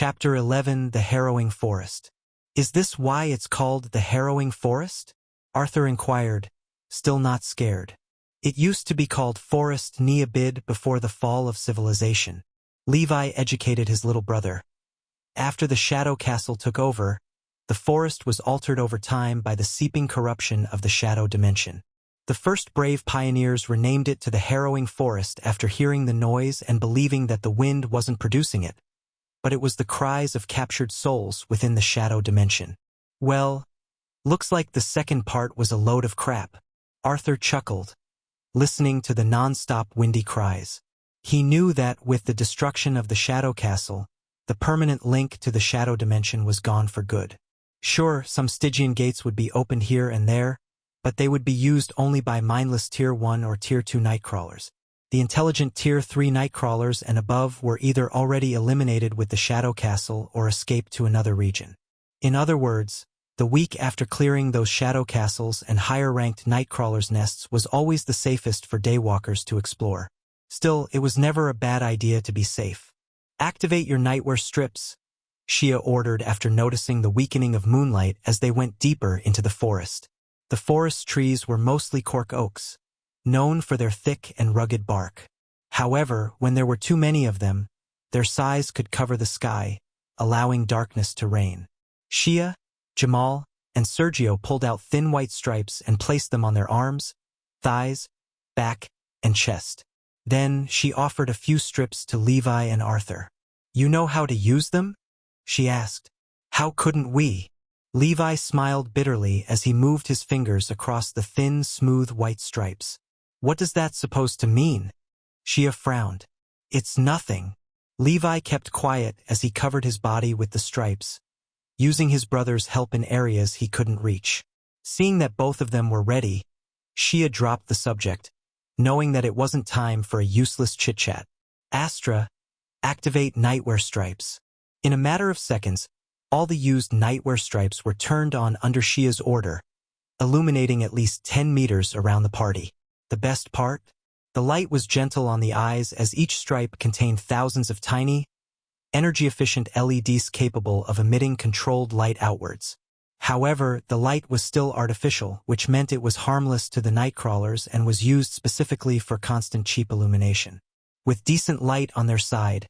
Chapter 11 The Harrowing Forest. Is this why it's called the Harrowing Forest? Arthur inquired, still not scared. It used to be called Forest Neobid before the fall of civilization. Levi educated his little brother. After the Shadow Castle took over, the forest was altered over time by the seeping corruption of the Shadow Dimension. The first brave pioneers renamed it to the Harrowing Forest after hearing the noise and believing that the wind wasn't producing it, but it was the cries of captured souls within the Shadow Dimension. Well, looks like the second part was a load of crap. Arthur chuckled, listening to the non-stop windy cries. He knew that with the destruction of the Shadow Castle, the permanent link to the Shadow Dimension was gone for good. Sure, some Stygian gates would be opened here and there, but they would be used only by mindless Tier 1 or Tier 2 Nightcrawlers. The intelligent Tier 3 Nightcrawlers and above were either already eliminated with the Shadow Castle or escaped to another region. In other words, the week after clearing those Shadow Castles and higher-ranked Nightcrawlers' nests was always the safest for daywalkers to explore. Still, it was never a bad idea to be safe. Activate your nightwear strips, Shia ordered after noticing the weakening of moonlight as they went deeper into the forest. The forest trees were mostly cork oaks, known for their thick and rugged bark. However, when there were too many of them, their size could cover the sky, allowing darkness to reign. Shia, Jamal, and Sergio pulled out thin white stripes and placed them on their arms, thighs, back, and chest. Then she offered a few strips to Levi and Arthur. "You know how to use them?" she asked. "How couldn't we?" Levi smiled bitterly as he moved his fingers across the thin, smooth white stripes. "What does that supposed to mean?" Shia frowned. "It's nothing." Levi kept quiet as he covered his body with the stripes, using his brother's help in areas he couldn't reach. Seeing that both of them were ready, Shia dropped the subject, knowing that it wasn't time for a useless chit-chat. "Astra, activate nightwear stripes." In a matter of seconds, all the used nightwear stripes were turned on under Shia's order, illuminating at least 10 meters around the party. The best part? The light was gentle on the eyes as each stripe contained thousands of tiny, energy-efficient LEDs capable of emitting controlled light outwards. However, the light was still artificial, which meant it was harmless to the Nightcrawlers and was used specifically for constant cheap illumination. With decent light on their side,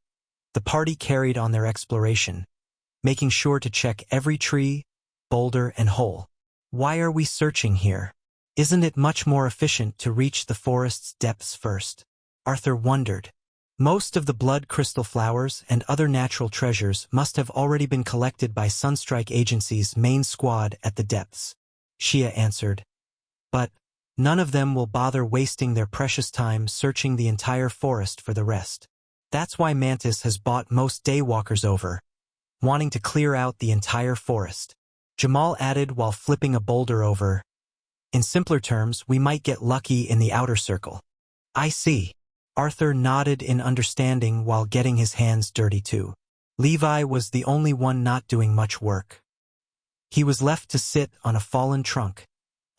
the party carried on their exploration, making sure to check every tree, boulder, and hole. "Why are we searching here? Isn't it much more efficient to reach the forest's depths first?" Arthur wondered. Most of the blood crystal flowers and other natural treasures must have already been collected by Sunstrike Agency's main squad at the depths, Shia answered. "But none of them will bother wasting their precious time searching the entire forest for the rest. That's why Mantis has bought most daywalkers over, wanting to clear out the entire forest," Jamal added while flipping a boulder over. "In simpler terms, we might get lucky in the outer circle." "I see." Arthur nodded in understanding while getting his hands dirty too. Levi was the only one not doing much work. He was left to sit on a fallen trunk,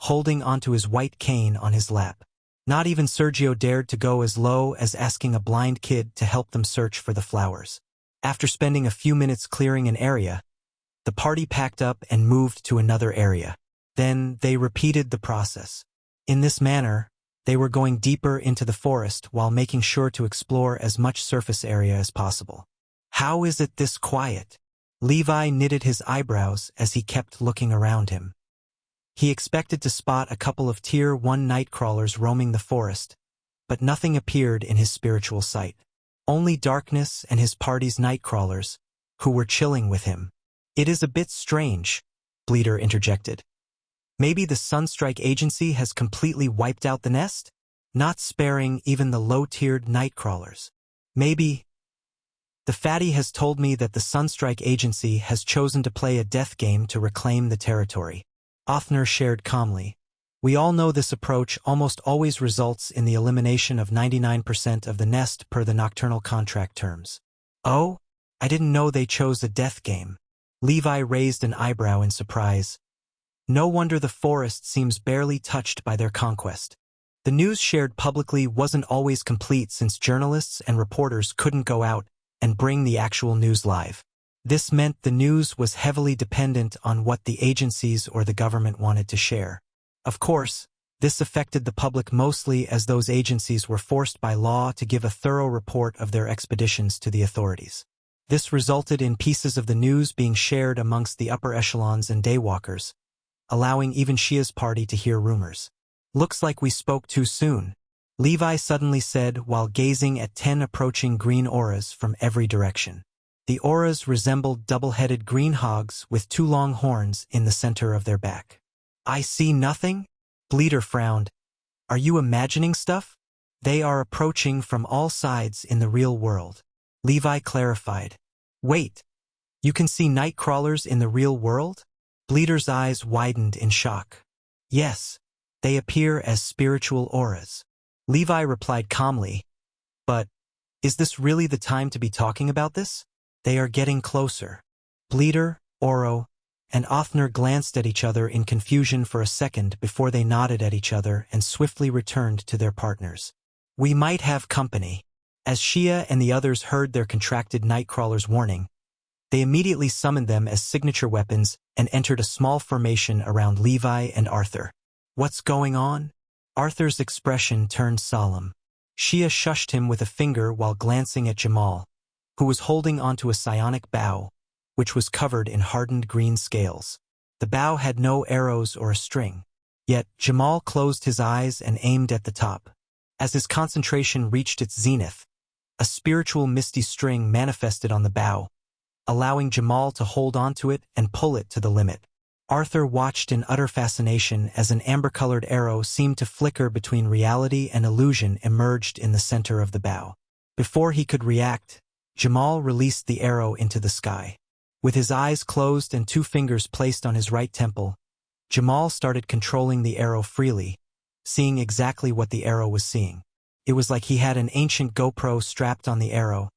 holding onto his white cane on his lap. Not even Sergio dared to go as low as asking a blind kid to help them search for the flowers. After spending a few minutes clearing an area, the party packed up and moved to another area. Then they repeated the process. In this manner, they were going deeper into the forest while making sure to explore as much surface area as possible. "How is it this quiet?" Levi knitted his eyebrows as he kept looking around him. He expected to spot a couple of Tier 1 Nightcrawlers roaming the forest, but nothing appeared in his spiritual sight. Only darkness and his party's Nightcrawlers, who were chilling with him. "It is a bit strange," Bleeder interjected. "Maybe the Sunstrike Agency has completely wiped out the nest, not sparing even the low-tiered Nightcrawlers. Maybe the fatty has told me that the Sunstrike Agency has chosen to play a death game to reclaim the territory," Othner shared calmly. "We all know this approach almost always results in the elimination of 99% of the nest per the nocturnal contract terms." "Oh? I didn't know they chose a death game." Levi raised an eyebrow in surprise. No wonder the forest seems barely touched by their conquest. The news shared publicly wasn't always complete since journalists and reporters couldn't go out and bring the actual news live. This meant the news was heavily dependent on what the agencies or the government wanted to share. Of course, this affected the public mostly as those agencies were forced by law to give a thorough report of their expeditions to the authorities. This resulted in pieces of the news being shared amongst the upper echelons and daywalkers, allowing even Shia's party to hear rumors. "Looks like we spoke too soon," Levi suddenly said while gazing at 10 approaching green auras from every direction. The auras resembled double-headed green hogs with 2 long horns in the center of their back. "I see nothing?" Bleeder frowned. "Are you imagining stuff?" "They are approaching from all sides in the real world," Levi clarified. "Wait, you can see Nightcrawlers in the real world?" Bleeder's eyes widened in shock. "Yes, they appear as spiritual auras." Levi replied calmly, "But, is this really the time to be talking about this?" "They are getting closer." Bleeder, Oro, and Othner glanced at each other in confusion for a second before they nodded at each other and swiftly returned to their partners. "We might have company." As Shia and the others heard their contracted Nightcrawlers' warning, they immediately summoned them as signature weapons and entered a small formation around Levi and Arthur. "What's going on?" Arthur's expression turned solemn. Shia shushed him with a finger while glancing at Jamal, who was holding onto a psionic bow, which was covered in hardened green scales. The bow had no arrows or a string. Yet Jamal closed his eyes and aimed at the top. As his concentration reached its zenith, a spiritual misty string manifested on the bow, allowing Jamal to hold onto it and pull it to the limit. Arthur watched in utter fascination as an amber-colored arrow seemed to flicker between reality and illusion emerged in the center of the bow. Before he could react, Jamal released the arrow into the sky. With his eyes closed and 2 fingers placed on his right temple, Jamal started controlling the arrow freely, seeing exactly what the arrow was seeing. It was like he had an ancient GoPro strapped on the arrow,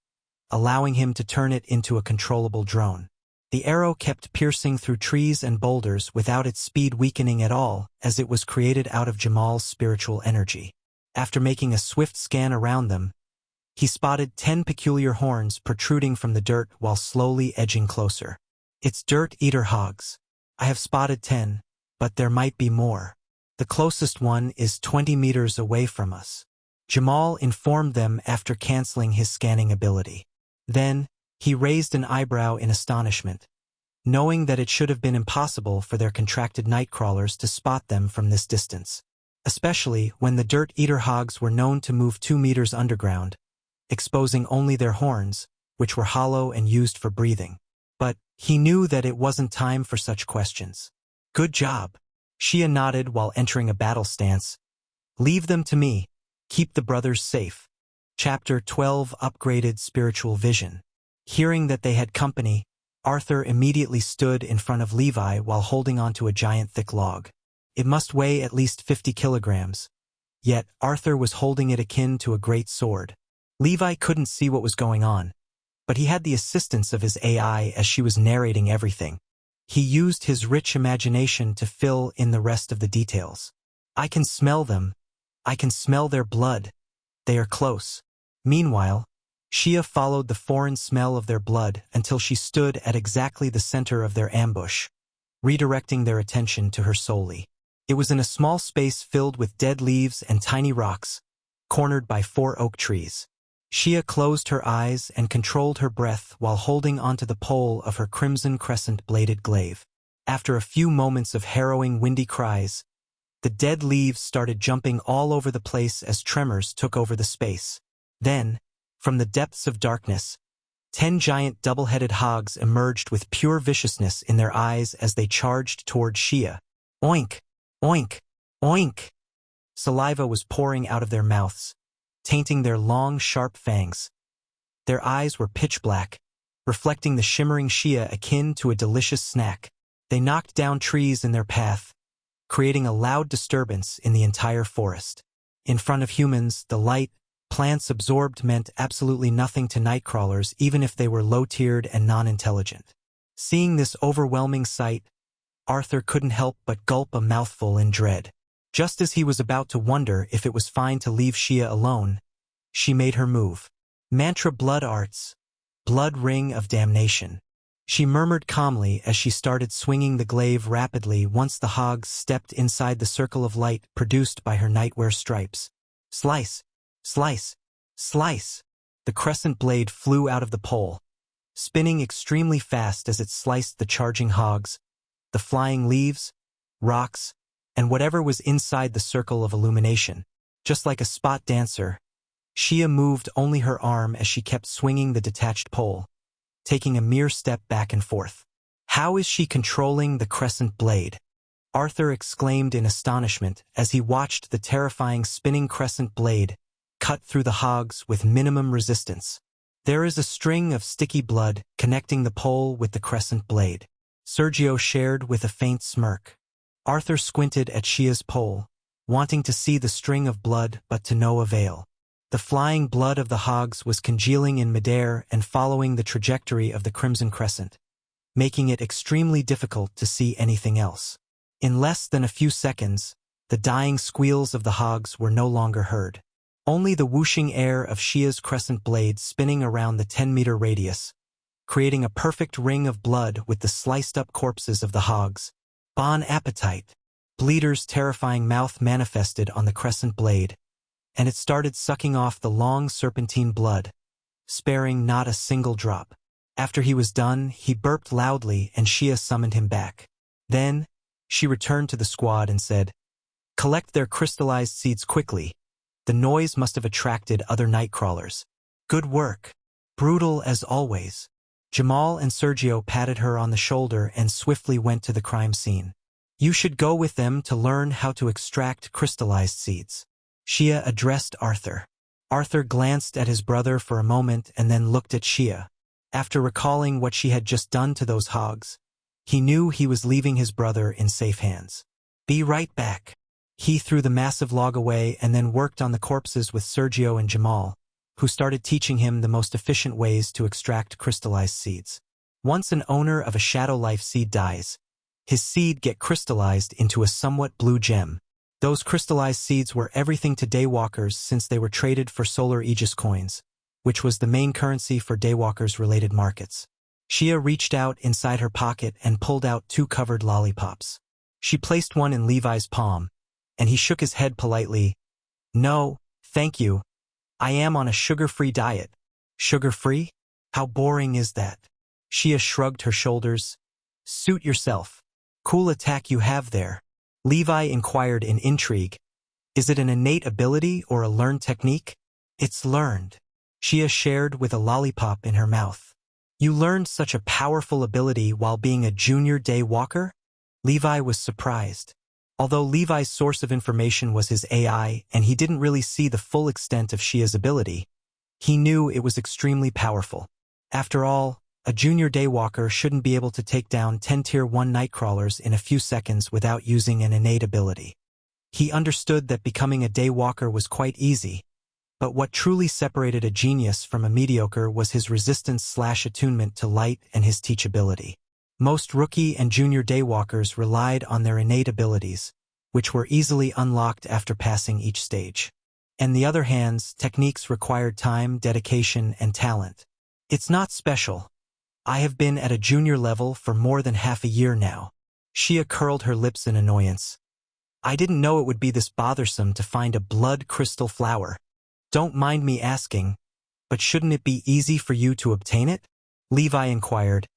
allowing him to turn it into a controllable drone. The arrow kept piercing through trees and boulders without its speed weakening at all, as it was created out of Jamal's spiritual energy. After making a swift scan around them, he spotted 10 peculiar horns protruding from the dirt while slowly edging closer. "It's dirt-eater hogs. I have spotted 10, but there might be more. The closest one is 20 meters away from us," Jamal informed them after canceling his scanning ability. Then, he raised an eyebrow in astonishment, knowing that it should have been impossible for their contracted Nightcrawlers to spot them from this distance, especially when the dirt-eater hogs were known to move 2 meters underground, exposing only their horns, which were hollow and used for breathing. But he knew that it wasn't time for such questions. "Good job." Shia nodded while entering a battle stance. "Leave them to me. Keep the brothers safe." Chapter 12 Upgraded Spiritual Vision. Hearing that they had company, Arthur immediately stood in front of Levi while holding onto a giant thick log. It must weigh at least 50 kilograms. Yet Arthur was holding it akin to a great sword. Levi couldn't see what was going on, but he had the assistance of his AI as she was narrating everything. He used his rich imagination to fill in the rest of the details. "I can smell them. I can smell their blood. They are close." Meanwhile, Shia followed the foreign smell of their blood until she stood at exactly the center of their ambush, redirecting their attention to her solely. It was in a small space filled with dead leaves and tiny rocks, cornered by 4 oak trees. Shia closed her eyes and controlled her breath while holding onto the pole of her crimson crescent-bladed glaive. After a few moments of harrowing windy cries, the dead leaves started jumping all over the place as tremors took over the space. Then, from the depths of darkness, 10 giant double-headed hogs emerged with pure viciousness in their eyes as they charged toward Shia. Oink! Oink! Oink! Saliva was pouring out of their mouths, tainting their long, sharp fangs. Their eyes were pitch black, reflecting the shimmering Shia akin to a delicious snack. They knocked down trees in their path, creating a loud disturbance in the entire forest. In front of humans, the light plants absorbed meant absolutely nothing to Nightcrawlers, even if they were low-tiered and non-intelligent. Seeing this overwhelming sight, Arthur couldn't help but gulp a mouthful in dread. Just as he was about to wonder if it was fine to leave Shia alone, she made her move. Mantra Blood Arts, Blood Ring of Damnation. She murmured calmly as she started swinging the glaive rapidly once the hogs stepped inside the circle of light produced by her nightwear stripes. Slice! Slice! Slice! The crescent blade flew out of the pole, spinning extremely fast as it sliced the charging hogs, the flying leaves, rocks, and whatever was inside the circle of illumination. Just like a spot dancer, Shia moved only her arm as she kept swinging the detached pole, taking a mere step back and forth. How is she controlling the crescent blade? Arthur exclaimed in astonishment as he watched the terrifying spinning crescent blade cut through the hogs with minimum resistance. There is a string of sticky blood connecting the pole with the crescent blade, Sergio shared with a faint smirk. Arthur squinted at Shia's pole, wanting to see the string of blood but to no avail. The flying blood of the hogs was congealing in midair and following the trajectory of the crimson crescent, making it extremely difficult to see anything else. In less than a few seconds, the dying squeals of the hogs were no longer heard. Only the whooshing air of Shia's crescent blade spinning around the 10-meter radius, creating a perfect ring of blood with the sliced-up corpses of the hogs. Bon appetit! Bleeder's terrifying mouth manifested on the crescent blade, and it started sucking off the long serpentine blood, sparing not a single drop. After he was done, he burped loudly and Shia summoned him back. Then, she returned to the squad and said, "Collect their crystallized seeds quickly. The noise must have attracted other Nightcrawlers. Good work. Brutal as always." Jamal and Sergio patted her on the shoulder and swiftly went to the crime scene. "You should go with them to learn how to extract crystallized seeds." Shia addressed Arthur. Arthur glanced at his brother for a moment and then looked at Shia. After recalling what she had just done to those hogs, he knew he was leaving his brother in safe hands. "Be right back." He threw the massive log away and then worked on the corpses with Sergio and Jamal, who started teaching him the most efficient ways to extract crystallized seeds. Once an owner of a Shadow Life seed dies, his seed get crystallized into a somewhat blue gem. Those crystallized seeds were everything to Daywalkers since they were traded for Solar Aegis coins, which was the main currency for Daywalkers-related markets. Shia reached out inside her pocket and pulled out 2 covered lollipops. She placed one in Levi's palm, and he shook his head politely. "No, thank you. I am on a sugar-free diet." "Sugar-free? How boring is that?" Shia shrugged her shoulders. "Suit yourself. Cool attack you have there." Levi inquired in intrigue. "Is it an innate ability or a learned technique?" "It's learned." Shia shared with a lollipop in her mouth. "You learned such a powerful ability while being a junior day walker?" Levi was surprised. Although Levi's source of information was his AI and he didn't really see the full extent of Shia's ability, he knew it was extremely powerful. After all, a junior daywalker shouldn't be able to take down 10 Tier 1 Nightcrawlers in a few seconds without using an innate ability. He understood that becoming a daywalker was quite easy, but what truly separated a genius from a mediocre was his resistance/attunement to light and his teachability. Most rookie and junior daywalkers relied on their innate abilities, which were easily unlocked after passing each stage. On the other hand, techniques required time, dedication, and talent. "It's not special. I have been at a junior level for more than half a year now." Shia curled her lips in annoyance. "I didn't know it would be this bothersome to find a blood crystal flower. Don't mind me asking, but shouldn't it be easy for you to obtain it?" Levi inquired.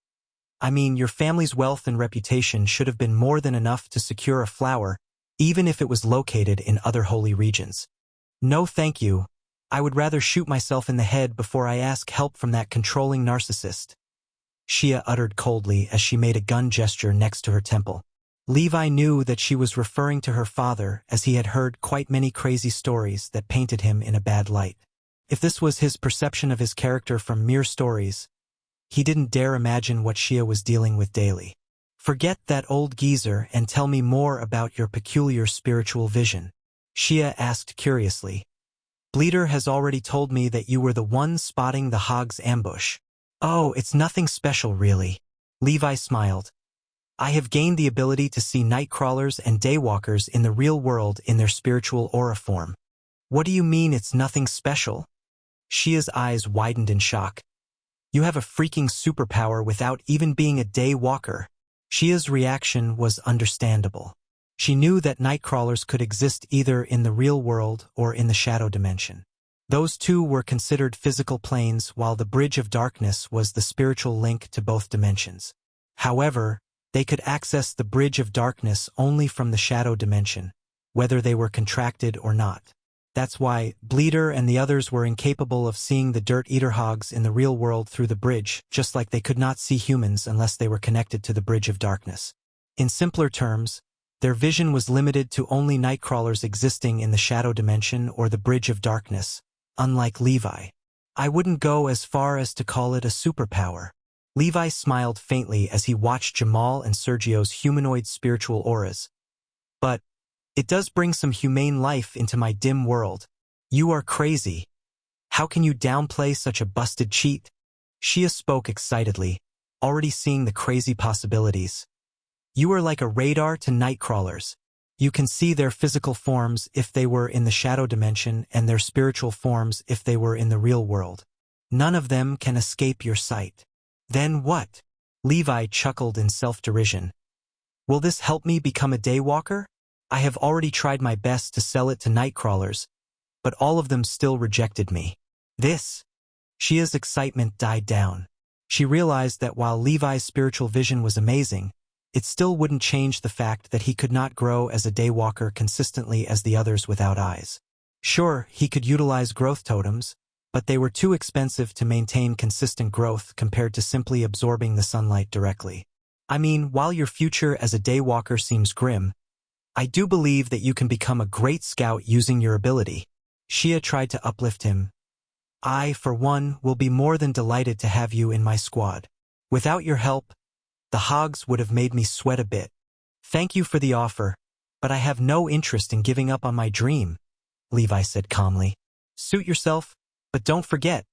"I mean, your family's wealth and reputation should have been more than enough to secure a flower, even if it was located in other holy regions." "No thank you. I would rather shoot myself in the head before I ask help from that controlling narcissist," Shia uttered coldly as she made a gun gesture next to her temple. Levi knew that she was referring to her father, as he had heard quite many crazy stories that painted him in a bad light. If this was his perception of his character from mere stories, he didn't dare imagine what Shia was dealing with daily. "Forget that old geezer and tell me more about your peculiar spiritual vision," Shia asked curiously. "Bleeder has already told me that you were the one spotting the hog's ambush." "Oh, it's nothing special really," Levi smiled. "I have gained the ability to see Nightcrawlers and Daywalkers in the real world in their spiritual aura form." "What do you mean it's nothing special?" Shia's eyes widened in shock. You have a freaking superpower without even being a day walker. Shia's reaction was understandable. She knew that Nightcrawlers could exist either in the real world or in the shadow dimension. Those two were considered physical planes, while the Bridge of Darkness was the spiritual link to both dimensions. However, they could access the Bridge of Darkness only from the shadow dimension, whether they were contracted or not. That's why Bleeder and the others were incapable of seeing the Dirt Eater hogs in the real world through the bridge, just like they could not see humans unless they were connected to the Bridge of Darkness. In simpler terms, their vision was limited to only Nightcrawlers existing in the shadow dimension or the Bridge of Darkness, unlike Levi. I wouldn't go as far as to call it a superpower. Levi smiled faintly as he watched Jamal and Sergio's humanoid spiritual auras. But it does bring some humane life into my dim world. You are crazy. How can you downplay such a busted cheat? Shia spoke excitedly, already seeing the crazy possibilities. You are like a radar to Nightcrawlers. You can see their physical forms if they were in the shadow dimension and their spiritual forms if they were in the real world. None of them can escape your sight. Then what? Levi chuckled in self-derision. Will this help me become a daywalker? I have already tried my best to sell it to Nightcrawlers, but all of them still rejected me. Shia's excitement died down. She realized that while Levi's spiritual vision was amazing, it still wouldn't change the fact that he could not grow as a daywalker consistently as the others without eyes. Sure, he could utilize growth totems, but they were too expensive to maintain consistent growth compared to simply absorbing the sunlight directly. I mean, while your future as a daywalker seems grim, I do believe that you can become a great scout using your ability. Shia tried to uplift him. I, for one, will be more than delighted to have you in my squad. Without your help, the hogs would have made me sweat a bit. Thank you for the offer, but I have no interest in giving up on my dream, Levi said calmly. Suit yourself, but don't forget,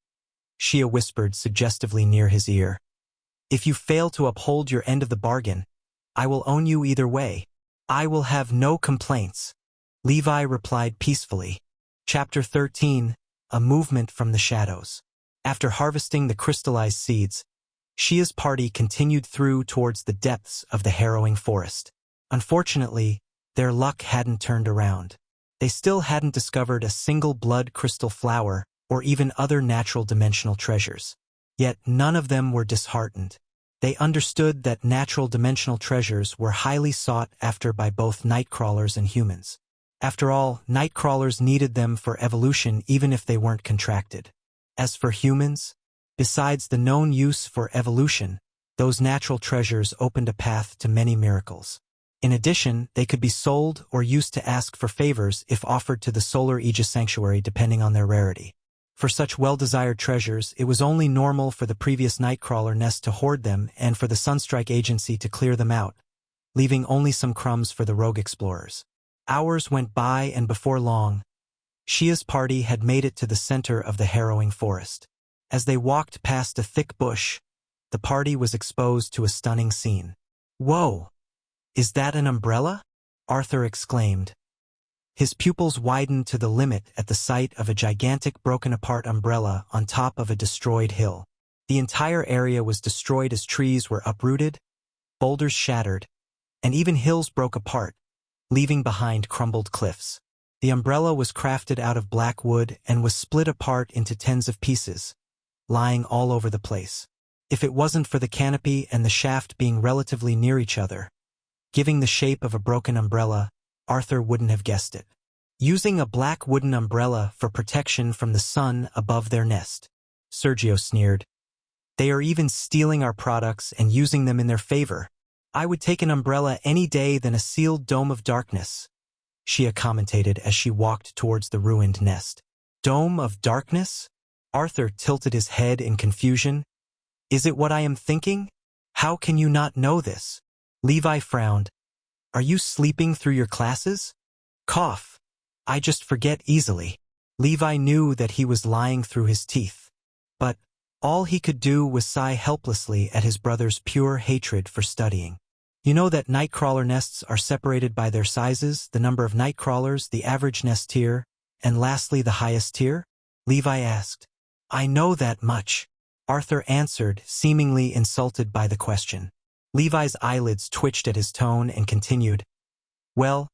Shia whispered suggestively near his ear. If you fail to uphold your end of the bargain, I will own you either way. I will have no complaints, Levi replied peacefully. Chapter 13, A Movement from the Shadows. After harvesting the crystallized seeds, Shia's party continued through towards the depths of the harrowing forest. Unfortunately, their luck hadn't turned around. They still hadn't discovered a single blood crystal flower or even other natural dimensional treasures. Yet none of them were disheartened. They understood that natural dimensional treasures were highly sought after by both Nightcrawlers and humans. After all, Nightcrawlers needed them for evolution even if they weren't contracted. As for humans, besides the known use for evolution, those natural treasures opened a path to many miracles. In addition, they could be sold or used to ask for favors if offered to the Solar Aegis Sanctuary depending on their rarity. For such well-desired treasures, it was only normal for the previous Nightcrawler nest to hoard them and for the Sunstrike Agency to clear them out, leaving only some crumbs for the rogue explorers. Hours went by and before long, Shia's party had made it to the center of the harrowing forest. As they walked past a thick bush, the party was exposed to a stunning scene. Whoa! Is that an umbrella? Arthur exclaimed. His pupils widened to the limit at the sight of a gigantic broken-apart umbrella on top of a destroyed hill. The entire area was destroyed as trees were uprooted, boulders shattered, and even hills broke apart, leaving behind crumbled cliffs. The umbrella was crafted out of black wood and was split apart into tens of pieces, lying all over the place. If it wasn't for the canopy and the shaft being relatively near each other, giving the shape of a broken umbrella, Arthur wouldn't have guessed it. Using a black wooden umbrella for protection from the sun above their nest, Sergio sneered. They are even stealing our products and using them in their favor. I would take an umbrella any day than a sealed dome of darkness, Shia commented as she walked towards the ruined nest. Dome of darkness? Arthur tilted his head in confusion. Is it what I am thinking? How can you not know this? Levi frowned. Are you sleeping through your classes? Cough. I just forget easily. Levi knew that he was lying through his teeth. But all he could do was sigh helplessly at his brother's pure hatred for studying. You know that Nightcrawler nests are separated by their sizes, the number of Nightcrawlers, the average nest tier, and lastly the highest tier? Levi asked. I know that much. Arthur answered, seemingly insulted by the question. Levi's eyelids twitched at his tone and continued, "Well,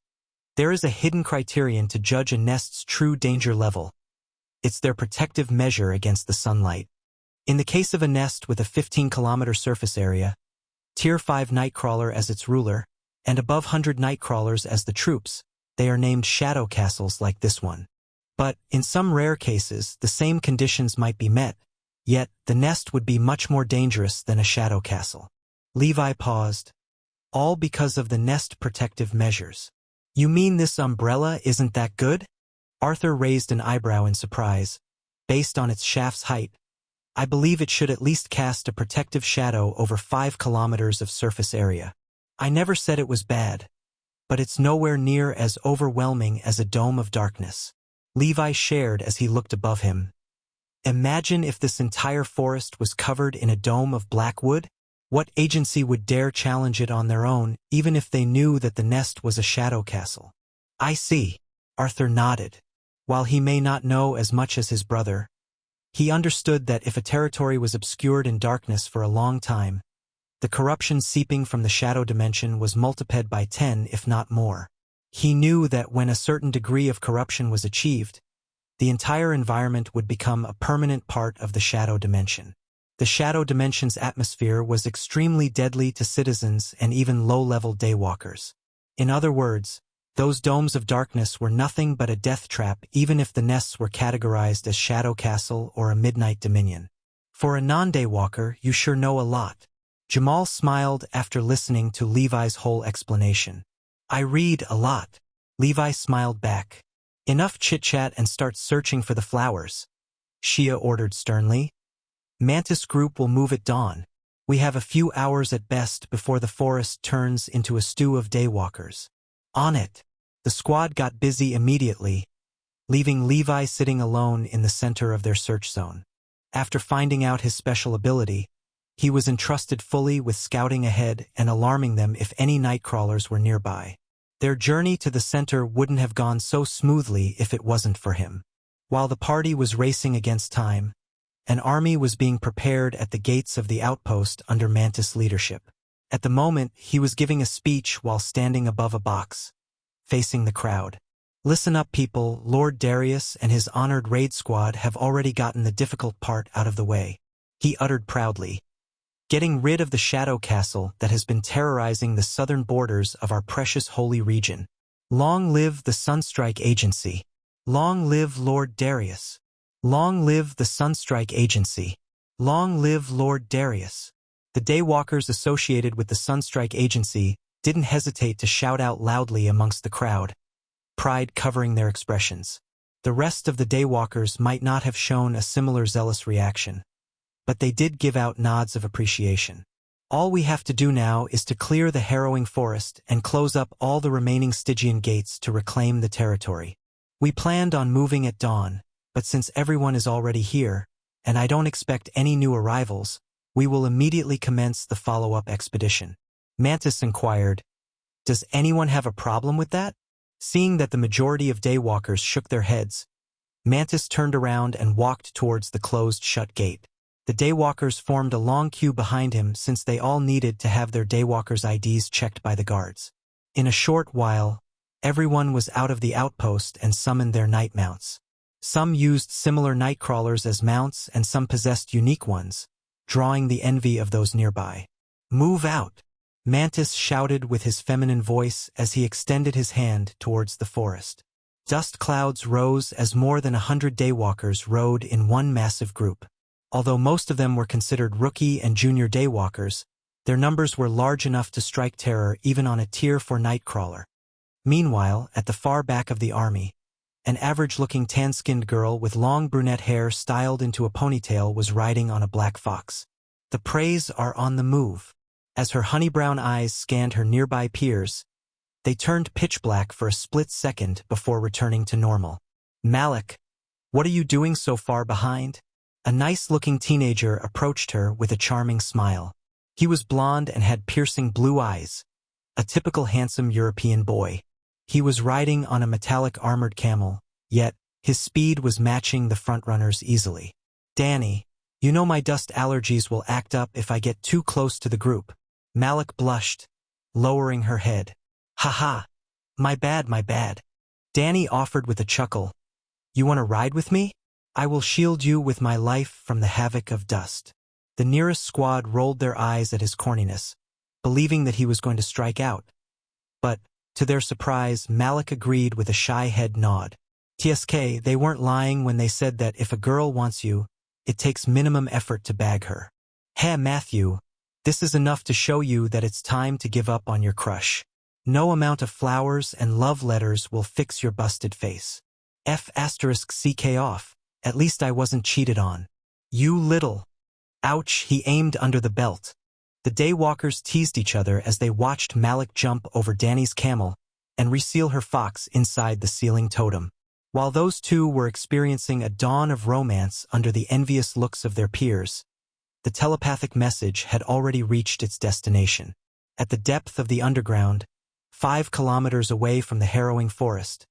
there is a hidden criterion to judge a nest's true danger level. It's their protective measure against the sunlight. In the case of a nest with a 15-kilometer surface area, Tier 5 Nightcrawler as its ruler, and above 100 Nightcrawlers as the troops, they are named shadow castles like this one. But, in some rare cases, the same conditions might be met, yet the nest would be much more dangerous than a shadow castle." Levi paused. "All because of the nest protective measures. You mean this umbrella isn't that good?" Arthur raised an eyebrow in surprise. "Based on its shaft's height, I believe it should at least cast a protective shadow over 5 kilometers of surface area. I never said it was bad, but it's nowhere near as overwhelming as a dome of darkness." Levi shared as he looked above him. "Imagine if this entire forest was covered in a dome of black wood? What agency would dare challenge it on their own, even if they knew that the nest was a shadow castle?" "I see." Arthur nodded. While he may not know as much as his brother, he understood that if a territory was obscured in darkness for a long time, the corruption seeping from the shadow dimension was multiplied by 10 if not more. He knew that when a certain degree of corruption was achieved, the entire environment would become a permanent part of the shadow dimension. The shadow dimension's atmosphere was extremely deadly to citizens and even low-level daywalkers. In other words, those domes of darkness were nothing but a death trap even if the nests were categorized as Shadow Castle or a Midnight Dominion. "For a non-daywalker, you sure know a lot." Jamal smiled after listening to Levi's whole explanation. "I read a lot." Levi smiled back. "Enough chit-chat and start searching for the flowers," Shia ordered sternly. "Mantis Group will move at dawn. We have a few hours at best before the forest turns into a stew of daywalkers." "On it." The squad got busy immediately, leaving Levi sitting alone in the center of their search zone. After finding out his special ability, he was entrusted fully with scouting ahead and alarming them if any Nightcrawlers were nearby. Their journey to the center wouldn't have gone so smoothly if it wasn't for him. While the party was racing against time, an army was being prepared at the gates of the outpost under Mantis leadership. At the moment, he was giving a speech while standing above a box, facing the crowd. "Listen up, people. Lord Darius and his honored raid squad have already gotten the difficult part out of the way," he uttered proudly. "Getting rid of the Shadow Castle that has been terrorizing the southern borders of our precious holy region. Long live the Sunstrike Agency. Long live Lord Darius. Long live the Sunstrike Agency. Long live Lord Darius." The daywalkers associated with the Sunstrike Agency didn't hesitate to shout out loudly amongst the crowd, pride covering their expressions. The rest of the daywalkers might not have shown a similar zealous reaction, but they did give out nods of appreciation. "All we have to do now is to clear the harrowing forest and close up all the remaining Stygian gates to reclaim the territory. We planned on moving at dawn, but since everyone is already here, and I don't expect any new arrivals, we will immediately commence the follow-up expedition." Mantis inquired, "Does anyone have a problem with that?" Seeing that the majority of daywalkers shook their heads, Mantis turned around and walked towards the closed-shut gate. The daywalkers formed a long queue behind him since they all needed to have their daywalkers' IDs checked by the guards. In a short while, everyone was out of the outpost and summoned their night mounts. Some used similar Nightcrawlers as mounts and some possessed unique ones, drawing the envy of those nearby. "Move out!" Mantis shouted with his feminine voice as he extended his hand towards the forest. Dust clouds rose as more than 100 daywalkers rode in one massive group. Although most of them were considered rookie and junior daywalkers, their numbers were large enough to strike terror even on a Tier 4 Nightcrawler. Meanwhile, at the far back of the army, an average-looking tan-skinned girl with long brunette hair styled into a ponytail was riding on a black fox. The preys are on the move. As her honey-brown eyes scanned her nearby peers, they turned pitch black for a split second before returning to normal. "Malik, what are you doing so far behind?" A nice-looking teenager approached her with a charming smile. He was blonde and had piercing blue eyes, a typical handsome European boy. He was riding on a metallic armored camel, yet his speed was matching the frontrunners easily. "Danny, You know my dust allergies will act up if I get too close to the group. Malik blushed, lowering her head. Haha. My bad, my bad. Danny offered with a chuckle. You want to ride with me? I will shield you with my life from the havoc of dust. The nearest squad rolled their eyes at his corniness, believing that he was going to strike out. But, to their surprise, Malik agreed with a shy head nod. TSK, they weren't lying when they said that if a girl wants you, it takes minimum effort to bag her. Hey, Matthew, this is enough to show you that it's time to give up on your crush. No amount of flowers and love letters will fix your busted face. F***ck off. At least I wasn't cheated on. You little. Ouch, he aimed under the belt. The daywalkers teased each other as they watched Malik jump over Danny's camel and reseal her fox inside the ceiling totem. While those two were experiencing a dawn of romance under the envious looks of their peers, the telepathic message had already reached its destination. At the depth of the underground, 5 kilometers away from the harrowing forest,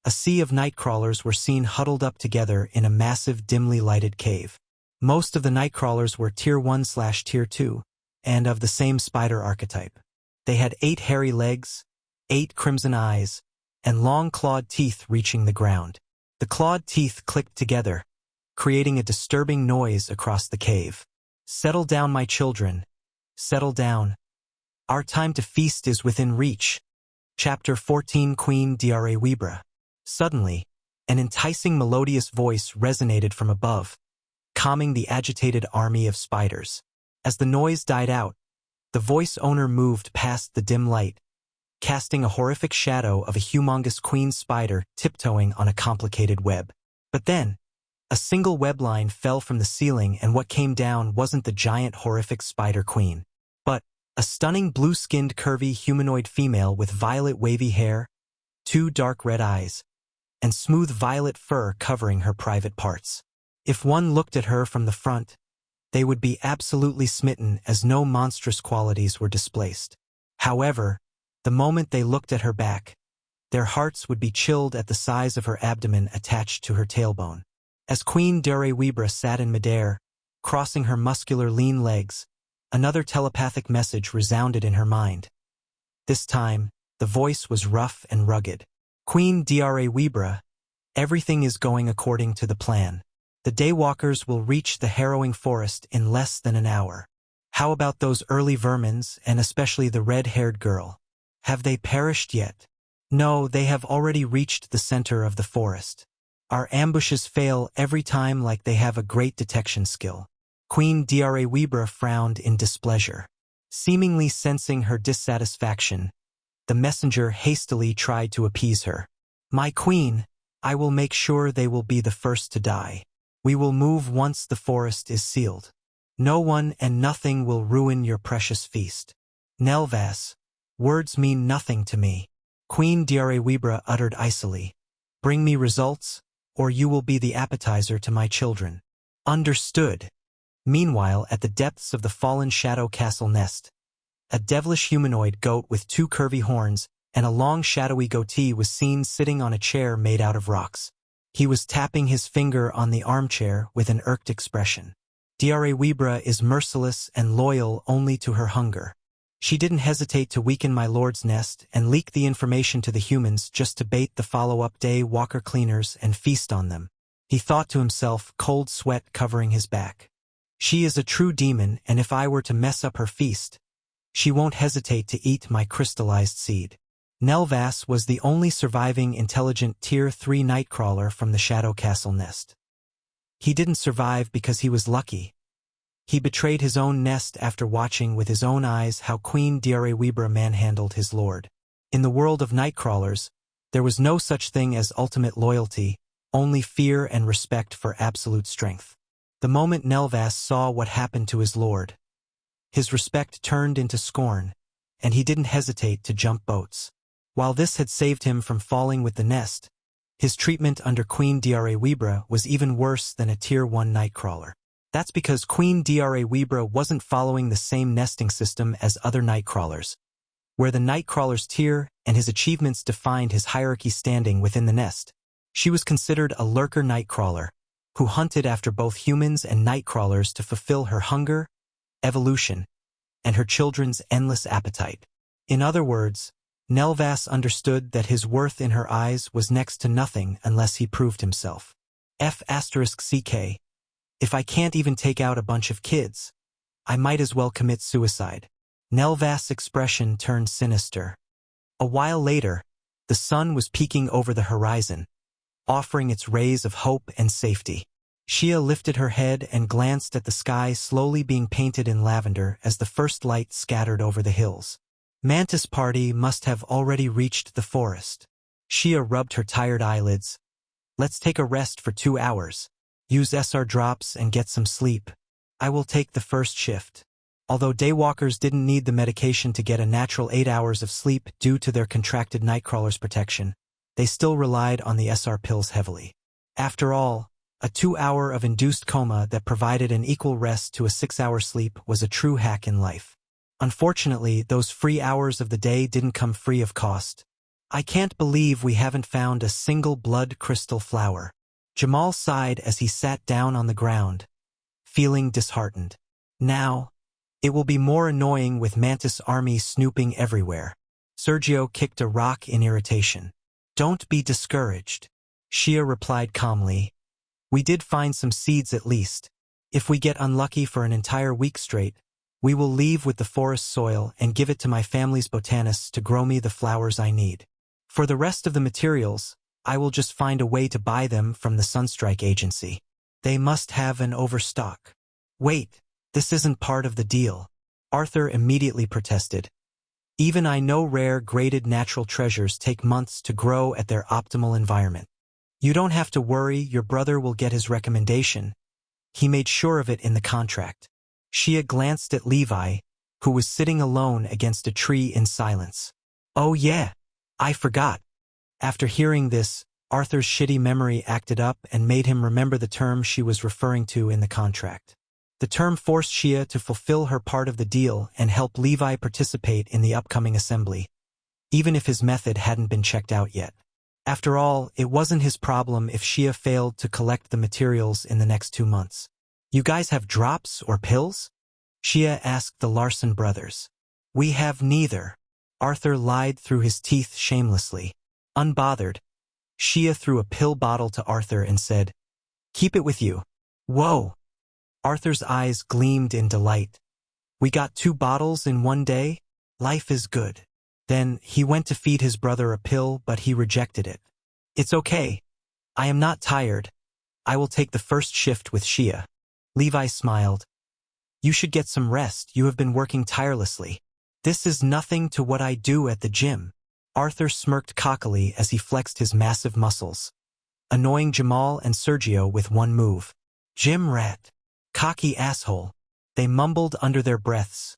a sea of Nightcrawlers were seen huddled up together in a massive, dimly lighted cave. Most of the Nightcrawlers were Tier 1/Tier 2, and of the same spider archetype. They had 8 hairy legs, 8 crimson eyes, and long clawed teeth reaching the ground. The clawed teeth clicked together, creating a disturbing noise across the cave. Settle down, my children. Settle down. Our time to feast is within reach. Chapter 14, Queen Dra Webra. Suddenly, an enticing melodious voice resonated from above, calming the agitated army of spiders. As the noise died out, the voice owner moved past the dim light, casting a horrific shadow of a humongous queen spider tiptoeing on a complicated web. But then, a single web line fell from the ceiling, and what came down wasn't the giant horrific spider queen, but a stunning blue-skinned curvy humanoid female with violet wavy hair, 2 dark red eyes, and smooth violet fur covering her private parts. If one looked at her from the front, they would be absolutely smitten as no monstrous qualities were displaced. However, the moment they looked at her back, their hearts would be chilled at the size of her abdomen attached to her tailbone. As Queen Dra Webra sat in midair, crossing her muscular lean legs, another telepathic message resounded in her mind. This time, the voice was rough and rugged. Queen Dra Webra, everything is going according to the plan. The daywalkers will reach the harrowing forest in less than an hour. How about those early vermins, and especially the red-haired girl? Have they perished yet? No, they have already reached the center of the forest. Our ambushes fail every time like they have a great detection skill. Queen Dra Webra frowned in displeasure. Seemingly sensing her dissatisfaction, the messenger hastily tried to appease her. My queen, I will make sure they will be the first to die. We will move once the forest is sealed. No one and nothing will ruin your precious feast. Nelvas, words mean nothing to me. Queen Dra Webra uttered icily. Bring me results, or you will be the appetizer to my children. Understood. Meanwhile, at the depths of the fallen Shadow Castle nest, a devilish humanoid goat with 2 curvy horns and a long shadowy goatee was seen sitting on a chair made out of rocks. He was tapping his finger on the armchair with an irked expression. Dra Webra is merciless and loyal only to her hunger. She didn't hesitate to weaken my lord's nest and leak the information to the humans just to bait the follow-up day walker cleaners and feast on them. He thought to himself, cold sweat covering his back. She is a true demon, and if I were to mess up her feast, she won't hesitate to eat my crystallized seed. Nelvas was the only surviving intelligent Tier 3 Nightcrawler from the Shadow Castle nest. He didn't survive because he was lucky. He betrayed his own nest after watching with his own eyes how Queen Dra Webra manhandled his lord. In the world of Nightcrawlers, there was no such thing as ultimate loyalty, only fear and respect for absolute strength. The moment Nelvas saw what happened to his lord, his respect turned into scorn, and he didn't hesitate to jump boats. While this had saved him from falling with the nest, his treatment under Queen Dra Webra was even worse than a Tier 1 Nightcrawler. That's because Queen Dra Webra wasn't following the same nesting system as other Nightcrawlers, where the Nightcrawler's tier and his achievements defined his hierarchy standing within the nest. She was considered a lurker Nightcrawler, who hunted after both humans and Nightcrawlers to fulfill her hunger, evolution, and her children's endless appetite. In other words, Nelvas understood that his worth in her eyes was next to nothing unless he proved himself. F***CK. If I can't even take out a bunch of kids, I might as well commit suicide. Nelvas' expression turned sinister. A while later, the sun was peeking over the horizon, offering its rays of hope and safety. Shia lifted her head and glanced at the sky slowly being painted in lavender as the first light scattered over the hills. Mantis party must have already reached the forest. Shia rubbed her tired eyelids. Let's take a rest for 2 hours. Use SR drops and get some sleep. I will take the first shift. Although daywalkers didn't need the medication to get a natural 8 hours of sleep due to their contracted Nightcrawlers protection, they still relied on the SR pills heavily. After all, a 2-hour of induced coma that provided an equal rest to a 6-hour sleep was a true hack in life. Unfortunately, those free hours of the day didn't come free of cost. I can't believe we haven't found a single blood crystal flower. Jamal sighed as he sat down on the ground, feeling disheartened. Now, it will be more annoying with Mantis army snooping everywhere. Sergio kicked a rock in irritation. Don't be discouraged. Shia replied calmly. We did find some seeds at least. If we get unlucky for an entire week straight, we will leave with the forest soil and give it to my family's botanists to grow me the flowers I need. For the rest of the materials, I will just find a way to buy them from the Sunstrike Agency. They must have an overstock. Wait, this isn't part of the deal. Arthur immediately protested. Even I know rare graded natural treasures take months to grow at their optimal environment. You don't have to worry, your brother will get his recommendation. He made sure of it in the contract. Shia glanced at Levi, who was sitting alone against a tree in silence. Oh yeah, I forgot. After hearing this, Arthur's shitty memory acted up and made him remember the term she was referring to in the contract. The term forced Shia to fulfill her part of the deal and help Levi participate in the upcoming assembly, even if his method hadn't been checked out yet. After all, it wasn't his problem if Shia failed to collect the materials in the next 2 months. You guys have drops or pills? Shia asked the Larson brothers. We have neither. Arthur lied through his teeth shamelessly. Unbothered, Shia threw a pill bottle to Arthur and said, Keep it with you. Whoa! Arthur's eyes gleamed in delight. We got 2 bottles in 1 day? Life is good. Then he went to feed his brother a pill, but he rejected it. It's okay. I am not tired. I will take the first shift with Shia. Levi smiled. You should get some rest, you have been working tirelessly. This is nothing to what I do at the gym. Arthur smirked cockily as he flexed his massive muscles, annoying Jamal and Sergio with one move. Gym rat. Cocky asshole. They mumbled under their breaths,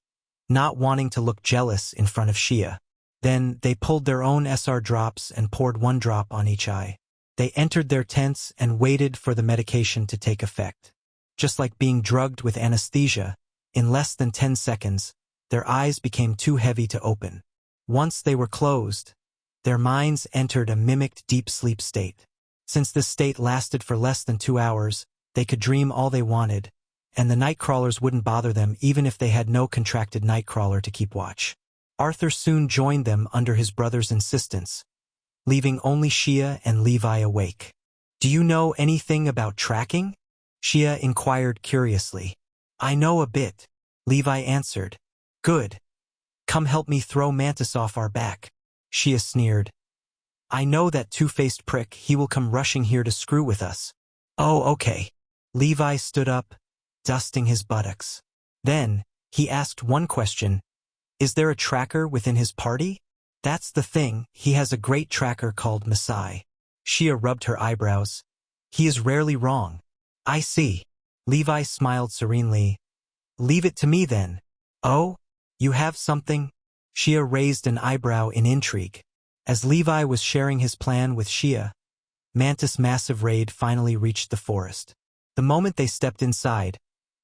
not wanting to look jealous in front of Shia. Then they pulled their own SR drops and poured 1 drop on each eye. They entered their tents and waited for the medication to take effect. Just like being drugged with anesthesia, in less than 10 seconds, their eyes became too heavy to open. Once they were closed, their minds entered a mimicked deep sleep state. Since this state lasted for less than 2 hours, they could dream all they wanted, and the Nightcrawlers wouldn't bother them even if they had no contracted Nightcrawler to keep watch. Arthur soon joined them under his brother's insistence, leaving only Shia and Levi awake. Do you know anything about tracking? Shia inquired curiously. I know a bit, Levi answered. Good. Come help me throw Mantis off our back. Shia sneered. I know that two-faced prick, he will come rushing here to screw with us. Oh, okay. Levi stood up, dusting his buttocks. Then, he asked one question. Is there a tracker within his party? That's the thing, he has a great tracker called Masai. Shia rubbed her eyebrows. He is rarely wrong. I see. Levi smiled serenely. Leave it to me then. Oh? You have something? Shia raised an eyebrow in intrigue. As Levi was sharing his plan with Shia, Mantis' massive raid finally reached the forest. The moment they stepped inside,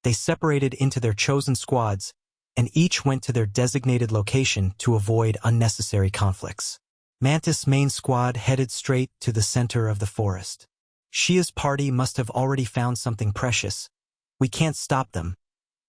they separated into their chosen squads, and each went to their designated location to avoid unnecessary conflicts. Mantis' main squad headed straight to the center of the forest. Shia's party must have already found something precious. We can't stop them,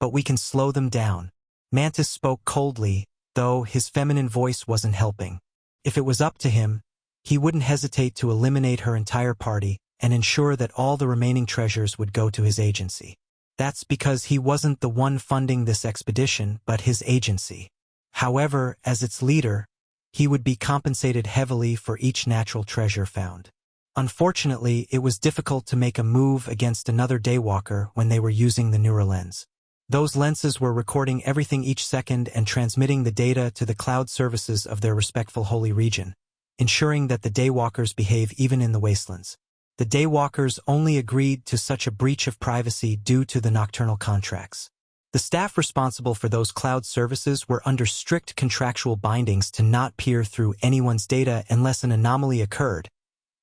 but we can slow them down. Mantis spoke coldly, though his feminine voice wasn't helping. If it was up to him, he wouldn't hesitate to eliminate her entire party and ensure that all the remaining treasures would go to his agency. That's because he wasn't the one funding this expedition, but his agency. However, as its leader, he would be compensated heavily for each natural treasure found. Unfortunately, it was difficult to make a move against another daywalker when they were using the neural lens. Those lenses were recording everything each second and transmitting the data to the cloud services of their respectful holy region, ensuring that the daywalkers behave even in the wastelands. The daywalkers only agreed to such a breach of privacy due to the nocturnal contracts. The staff responsible for those cloud services were under strict contractual bindings to not peer through anyone's data unless an anomaly occurred,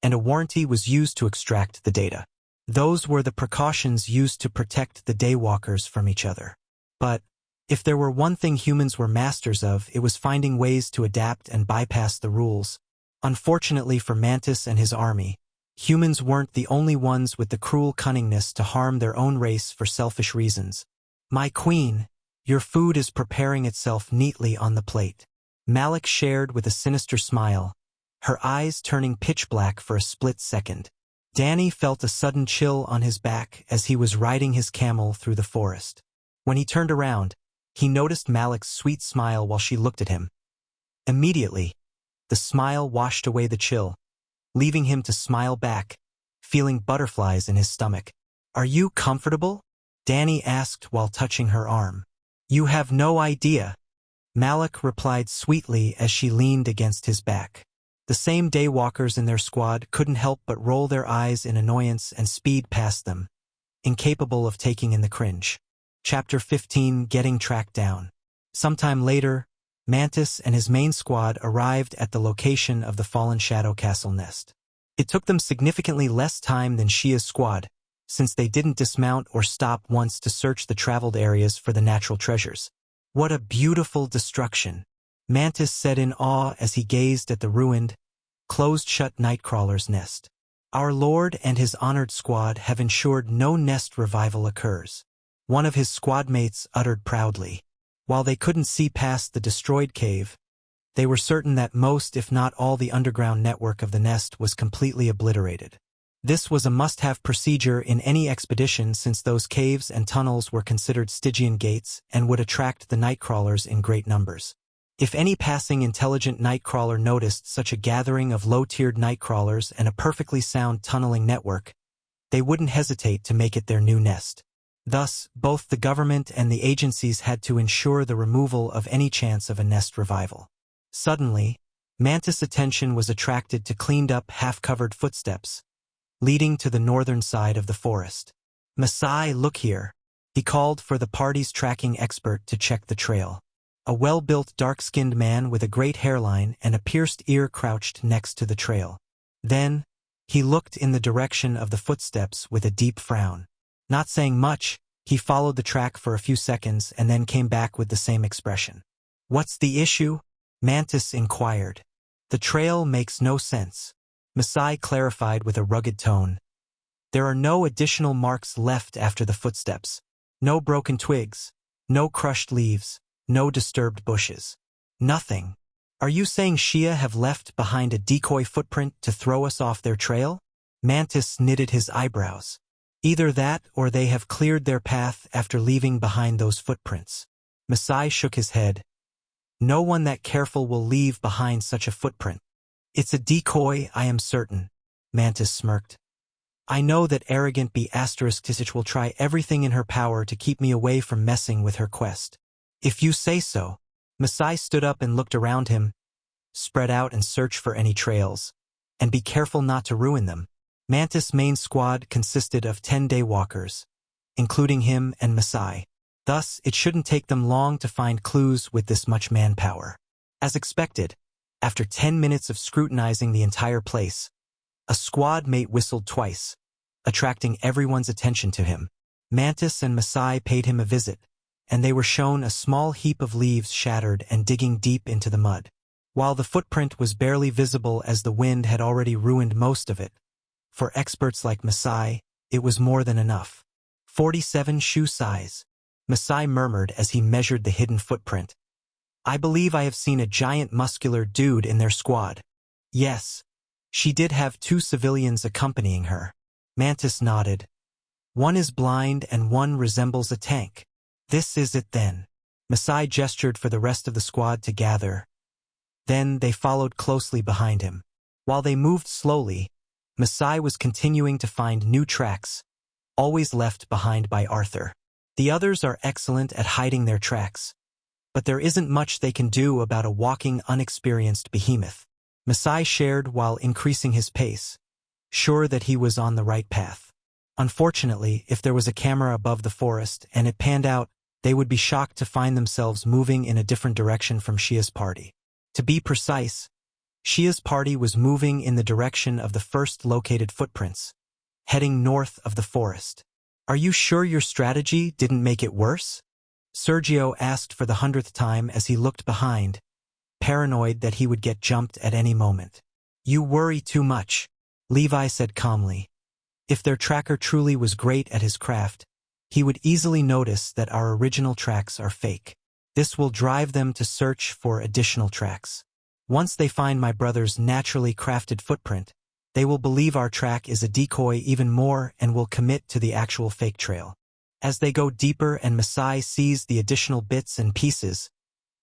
and a warranty was used to extract the data. Those were the precautions used to protect the daywalkers from each other. But if there were one thing humans were masters of, it was finding ways to adapt and bypass the rules. Unfortunately for Mantis and his army, humans weren't the only ones with the cruel cunningness to harm their own race for selfish reasons. "My queen, your food is preparing itself neatly on the plate," Malik shared with a sinister smile, her eyes turning pitch black for a split second. Danny felt a sudden chill on his back as he was riding his camel through the forest. When he turned around, he noticed Malik's sweet smile while she looked at him. Immediately, the smile washed away the chill, leaving him to smile back, feeling butterflies in his stomach. "Are you comfortable?" Danny asked while touching her arm. "You have no idea," Malik replied sweetly as she leaned against his back. The same daywalkers in their squad couldn't help but roll their eyes in annoyance and speed past them, incapable of taking in the cringe. Chapter 15: Getting Tracked Down. Sometime later, Mantis and his main squad arrived at the location of the fallen Shadow Castle nest. It took them significantly less time than Shia's squad, since they didn't dismount or stop once to search the traveled areas for the natural treasures. "What a beautiful destruction," Mantis said in awe as he gazed at the ruined, closed-shut Nightcrawler's nest. "Our lord and his honored squad have ensured no nest revival occurs," one of his squad mates uttered proudly. While they couldn't see past the destroyed cave, they were certain that most, if not all, the underground network of the nest was completely obliterated. This was a must-have procedure in any expedition since those caves and tunnels were considered Stygian gates and would attract the Nightcrawlers in great numbers. If any passing intelligent Nightcrawler noticed such a gathering of low-tiered Nightcrawlers and a perfectly sound tunneling network, they wouldn't hesitate to make it their new nest. Thus, both the government and the agencies had to ensure the removal of any chance of a nest revival. Suddenly, Mantis' attention was attracted to cleaned-up, half-covered footsteps, leading to the northern side of the forest. "Masai, look here," he called for the party's tracking expert to check the trail. A well-built, dark-skinned man with a great hairline and a pierced ear crouched next to the trail. Then, he looked in the direction of the footsteps with a deep frown. Not saying much, he followed the track for a few seconds and then came back with the same expression. "What's the issue?" Mantis inquired. "The trail makes no sense," Masai clarified with a rugged tone. "There are no additional marks left after the footsteps. No broken twigs, no crushed leaves, no disturbed bushes. Nothing. Are you saying Shia have left behind a decoy footprint to throw us off their trail?" Mantis knitted his eyebrows. "Either that or they have cleared their path after leaving behind those footprints." Masai shook his head. "No one that careful will leave behind such a footprint. It's a decoy, I am certain," Mantis smirked. "I know that arrogant B***Tishich will try everything in her power to keep me away from messing with her quest." "If you say so." Masai stood up and looked around him. "Spread out and search for any trails. And be careful not to ruin them." Mantis' main squad consisted of 10 daywalkers, including him and Masai. Thus, it shouldn't take them long to find clues with this much manpower. As expected, after 10 minutes of scrutinizing the entire place, a squad mate whistled twice, attracting everyone's attention to him. Mantis and Masai paid him a visit, and they were shown a small heap of leaves shattered and digging deep into the mud. While the footprint was barely visible as the wind had already ruined most of it, For experts like Masai, it was more than enough. 47 shoe size, Masai murmured as he measured the hidden footprint. I believe I have seen a giant muscular dude in their squad. Yes. She did have 2 civilians accompanying her. Mantis nodded. One is blind and one resembles a tank. This is it then. Masai gestured for the rest of the squad to gather. Then they followed closely behind him. While they moved slowly, Masai was continuing to find new tracks, always left behind by Arthur. The others are excellent at hiding their tracks, but there isn't much they can do about a walking, unexperienced behemoth. Masai shared while increasing his pace, sure that he was on the right path. Unfortunately, if there was a camera above the forest and it panned out, they would be shocked to find themselves moving in a different direction from Shia's party. To be precise, Shia's party was moving in the direction of the first located footprints, heading north of the forest. Are you sure your strategy didn't make it worse? Sergio asked for the 100th time as he looked behind, paranoid that he would get jumped at any moment. You worry too much, Levi said calmly. If their tracker truly was great at his craft, he would easily notice that our original tracks are fake. This will drive them to search for additional tracks. Once they find my brother's naturally crafted footprint, they will believe our track is a decoy even more and will commit to the actual fake trail. As they go deeper and Masai sees the additional bits and pieces,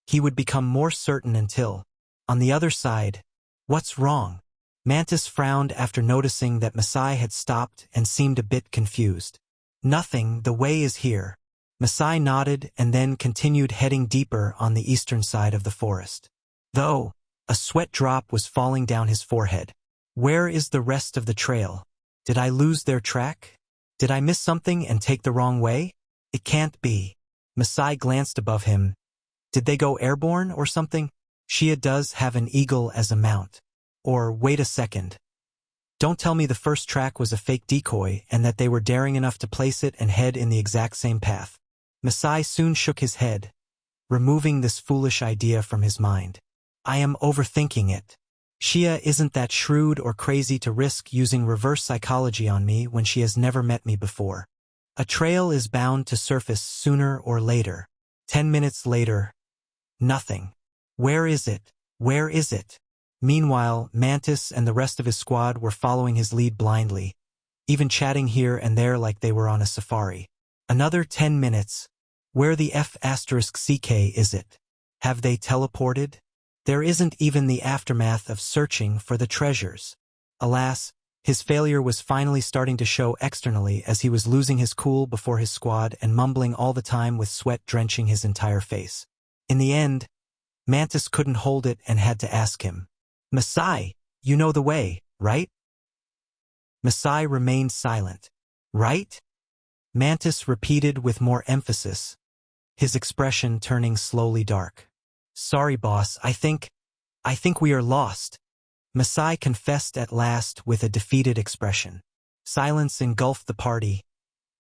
he would become more certain until, on the other side, what's wrong? Mantis frowned after noticing that Masai had stopped and seemed a bit confused. Nothing, the way is here. Masai nodded and then continued heading deeper on the eastern side of the forest. Though, a sweat drop was falling down his forehead. Where is the rest of the trail? Did I lose their track? Did I miss something and take the wrong way? It can't be. Masai glanced above him. Did they go airborne or something? Shia does have an eagle as a mount. Or wait a second. Don't tell me the first track was a fake decoy and that they were daring enough to place it and head in the exact same path. Masai soon shook his head, removing this foolish idea from his mind. I am overthinking it. Shia isn't that shrewd or crazy to risk using reverse psychology on me when she has never met me before. A trail is bound to surface sooner or later. 10 minutes later, nothing. Where is it? Where is it? Meanwhile, Mantis and the rest of his squad were following his lead blindly, even chatting here and there like they were on a safari. Another 10 minutes. Where the F***CK is it? Have they teleported? There isn't even the aftermath of searching for the treasures. Alas, his failure was finally starting to show externally as he was losing his cool before his squad and mumbling all the time with sweat drenching his entire face. In the end, Mantis couldn't hold it and had to ask him, Masai, you know the way, right? Masai remained silent. Right? Mantis repeated with more emphasis, his expression turning slowly dark. Sorry, boss, I think we are lost. Masai confessed at last with a defeated expression. Silence engulfed the party,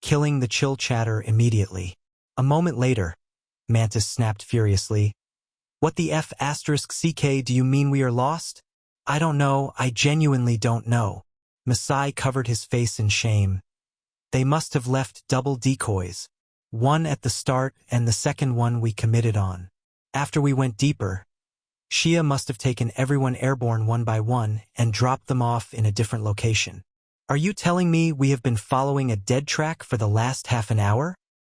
killing the chill chatter immediately. A moment later, Mantis snapped furiously. What the F***CK do you mean we are lost? I don't know, I genuinely don't know. Masai covered his face in shame. They must have left double decoys. One at the start and the second one we committed on. After we went deeper, Shia must have taken everyone airborne one by one and dropped them off in a different location. Are you telling me we have been following a dead track for the last half an hour?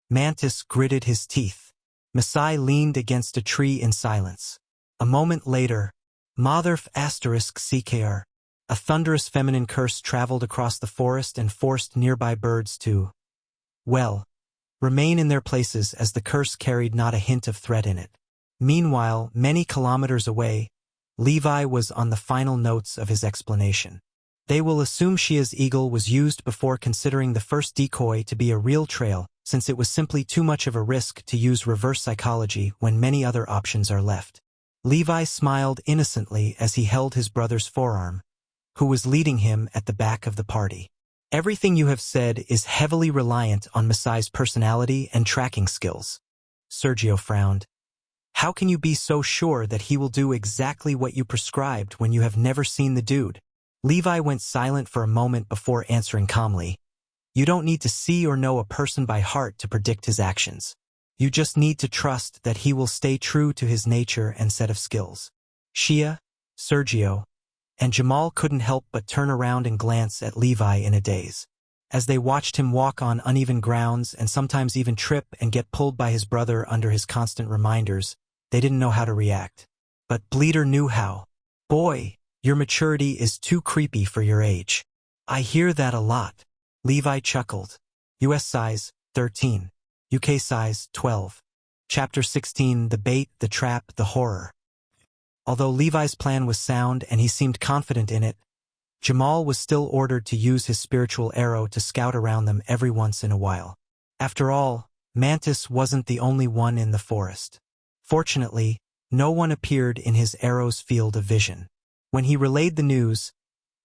Mantis gritted his teeth. Masai leaned against a tree in silence. A moment later, Mother **CKR, a thunderous feminine curse traveled across the forest and forced nearby birds to, well, remain in their places as the curse carried not a hint of threat in it. Meanwhile, many kilometers away, Levi was on the final notes of his explanation. They will assume Shia's eagle was used before considering the first decoy to be a real trail, since it was simply too much of a risk to use reverse psychology when many other options are left. Levi smiled innocently as he held his brother's forearm, who was leading him at the back of the party. Everything you have said is heavily reliant on Masai's personality and tracking skills. Sergio frowned. How can you be so sure that he will do exactly what you prescribed when you have never seen the dude? Levi went silent for a moment before answering calmly. You don't need to see or know a person by heart to predict his actions. You just need to trust that he will stay true to his nature and set of skills. Shia, Sergio, and Jamal couldn't help but turn around and glance at Levi in a daze. As they watched him walk on uneven grounds and sometimes even trip and get pulled by his brother under his constant reminders, they didn't know how to react. But Bleeder knew how. Boy, your maturity is too creepy for your age. I hear that a lot. Levi chuckled. US size, 13. UK size, 12. Chapter 16, The Bait, the Trap, the Horror. Although Levi's plan was sound and he seemed confident in it, Jamal was still ordered to use his spiritual arrow to scout around them every once in a while. After all, Mantis wasn't the only one in the forest. Fortunately, no one appeared in his arrow's field of vision. When he relayed the news,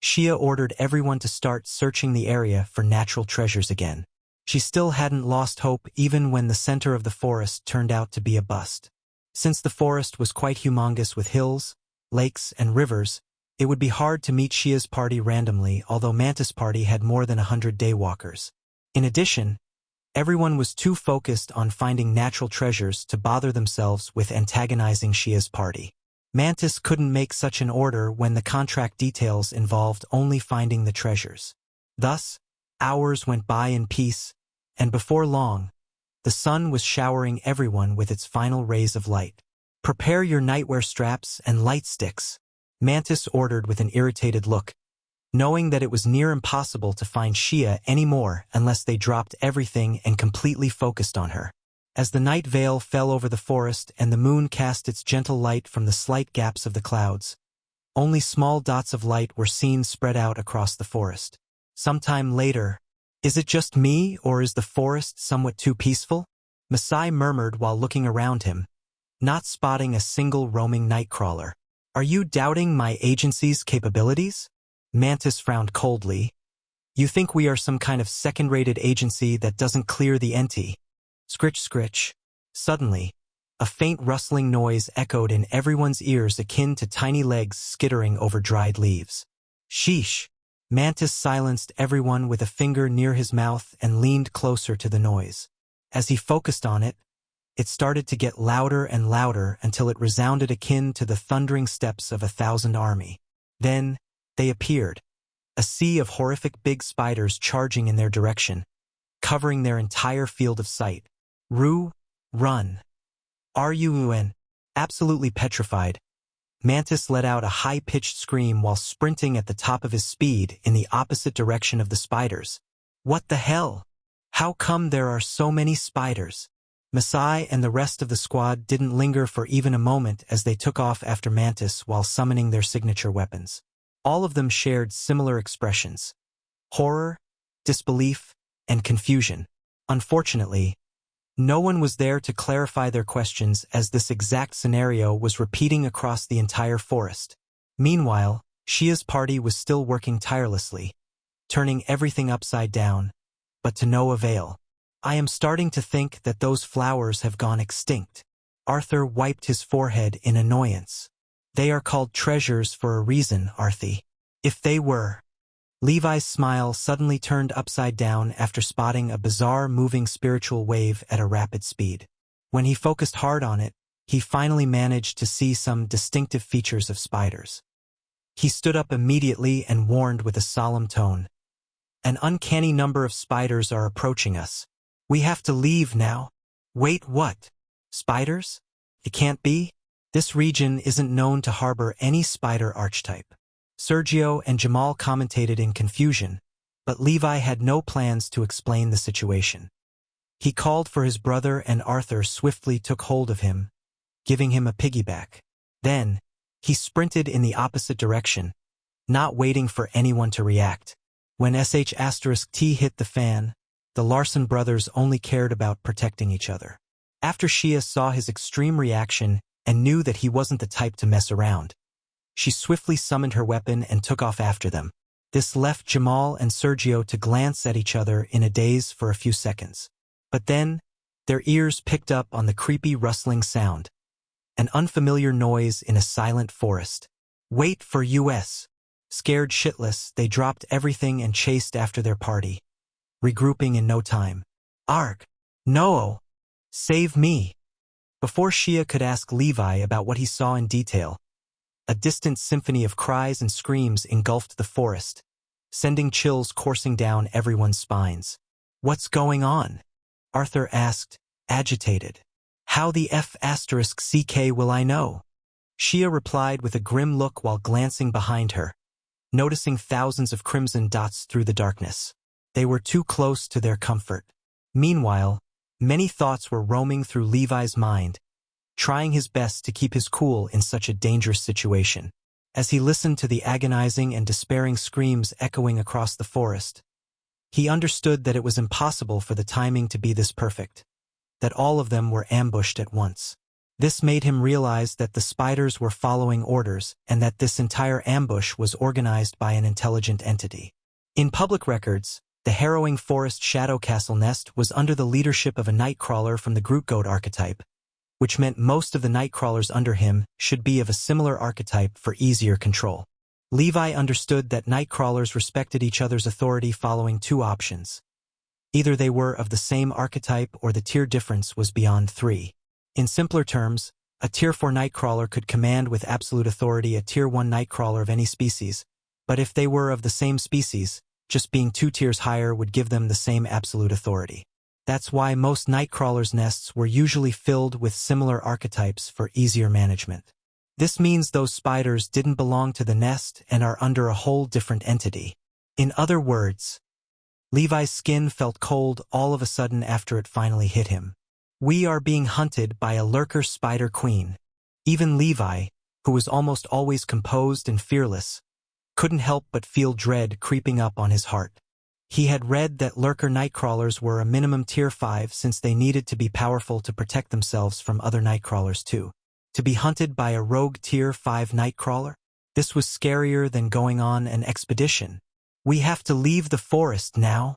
Shia ordered everyone to start searching the area for natural treasures again. She still hadn't lost hope even when the center of the forest turned out to be a bust. Since the forest was quite humongous with hills, lakes, and rivers, it would be hard to meet Shia's party randomly, although Mantis' party had more than 100 daywalkers. In addition, everyone was too focused on finding natural treasures to bother themselves with antagonizing Shia's party. Mantis couldn't make such an order when the contract details involved only finding the treasures. Thus, hours went by in peace, and before long, the sun was showering everyone with its final rays of light. Prepare your nightwear straps and light sticks, Mantis ordered with an irritated look, knowing that it was near impossible to find Shia anymore unless they dropped everything and completely focused on her. As the night veil fell over the forest and the moon cast its gentle light from the slight gaps of the clouds, only small dots of light were seen spread out across the forest. Sometime later, is it just me or is the forest somewhat too peaceful? Masai murmured while looking around him, not spotting a single roaming Nightcrawler. Are you doubting my agency's capabilities? Mantis frowned coldly. You think we are some kind of second-rated agency that doesn't clear the NT? Scritch, scritch. Suddenly, a faint rustling noise echoed in everyone's ears akin to tiny legs skittering over dried leaves. Sheesh. Mantis silenced everyone with a finger near his mouth and leaned closer to the noise. As he focused on it, it started to get louder and louder until it resounded akin to the thundering steps of 1,000 army. Then, they appeared, a sea of horrific big spiders charging in their direction, covering their entire field of sight. Run. RUN. Absolutely petrified, Mantis let out a high-pitched scream while sprinting at the top of his speed in the opposite direction of the spiders. What the hell? How come there are so many spiders? Masai and the rest of the squad didn't linger for even a moment as they took off after Mantis while summoning their signature weapons. All of them shared similar expressions: horror, disbelief, and confusion. Unfortunately, no one was there to clarify their questions as this exact scenario was repeating across the entire forest. Meanwhile, Shia's party was still working tirelessly, turning everything upside down, but to no avail. I am starting to think that those flowers have gone extinct. Arthur wiped his forehead in annoyance. They are called treasures for a reason, Arthie. If they were... Levi's smile suddenly turned upside down after spotting a bizarre moving spiritual wave at a rapid speed. When he focused hard on it, he finally managed to see some distinctive features of spiders. He stood up immediately and warned with a solemn tone. An uncanny number of spiders are approaching us. We have to leave now. Wait, what? Spiders? It can't be. This region isn't known to harbor any spider archetype. Sergio and Jamal commentated in confusion, but Levi had no plans to explain the situation. He called for his brother and Arthur swiftly took hold of him, giving him a piggyback. Then, he sprinted in the opposite direction, not waiting for anyone to react. When sh*T hit the fan, the Larson brothers only cared about protecting each other. After Shia saw his extreme reaction and knew that he wasn't the type to mess around, she swiftly summoned her weapon and took off after them. This left Jamal and Sergio to glance at each other in a daze for a few seconds. But then, their ears picked up on the creepy rustling sound, an unfamiliar noise in a silent forest. Wait for us. Scared shitless, they dropped everything and chased after their party, regrouping in no time. Arg! No! Save me! Before Shia could ask Levi about what he saw in detail, a distant symphony of cries and screams engulfed the forest, sending chills coursing down everyone's spines. What's going on? Arthur asked, agitated. How the F***ck will I know? Shia replied with a grim look while glancing behind her, noticing thousands of crimson dots through the darkness. They were too close to their comfort. Meanwhile, many thoughts were roaming through Levi's mind, trying his best to keep his cool in such a dangerous situation. As he listened to the agonizing and despairing screams echoing across the forest, he understood that it was impossible for the timing to be this perfect, that all of them were ambushed at once. This made him realize that the spiders were following orders and that this entire ambush was organized by an intelligent entity. In public records, the harrowing forest shadow castle nest was under the leadership of a Nightcrawler from the Groot Goat archetype, which meant most of the Nightcrawlers under him should be of a similar archetype for easier control. Levi understood that Nightcrawlers respected each other's authority following two options. Either they were of the same archetype or the tier difference was beyond 3. In simpler terms, a Tier 4 Nightcrawler could command with absolute authority a Tier 1 Nightcrawler of any species, but if they were of the same species, just being 2 tiers higher would give them the same absolute authority. That's why most Nightcrawlers' nests were usually filled with similar archetypes for easier management. This means those spiders didn't belong to the nest and are under a whole different entity. In other words, Levi's skin felt cold all of a sudden after it finally hit him. We are being hunted by a lurker spider queen. Even Levi, who was almost always composed and fearless, couldn't help but feel dread creeping up on his heart. He had read that lurker Nightcrawlers were a minimum tier 5 since they needed to be powerful to protect themselves from other Nightcrawlers too. To be hunted by a rogue tier 5 Nightcrawler? This was scarier than going on an expedition. We have to leave the forest now,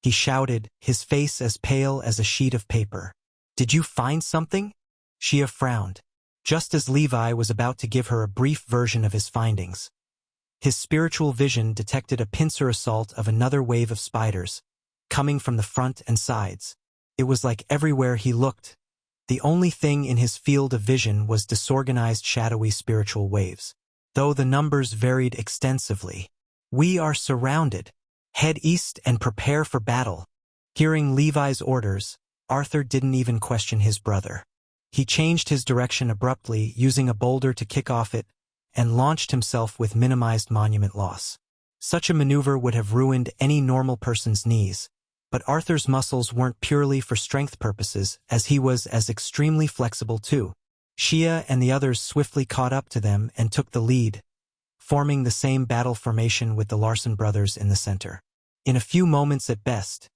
he shouted, his face as pale as a sheet of paper. Did you find something? Shia frowned, just as Levi was about to give her a brief version of his findings. His spiritual vision detected a pincer assault of another wave of spiders, coming from the front and sides. It was like everywhere he looked, the only thing in his field of vision was disorganized shadowy spiritual waves, though the numbers varied extensively. We are surrounded. Head east and prepare for battle. Hearing Levi's orders, Arthur didn't even question his brother. He changed his direction abruptly, using a boulder to kick off it, and launched himself with minimized monument loss. Such a maneuver would have ruined any normal person's knees, but Arthur's muscles weren't purely for strength purposes, as he was as extremely flexible too. Shia and the others swiftly caught up to them and took the lead, forming the same battle formation with the Larson brothers in the center. In a few moments at best,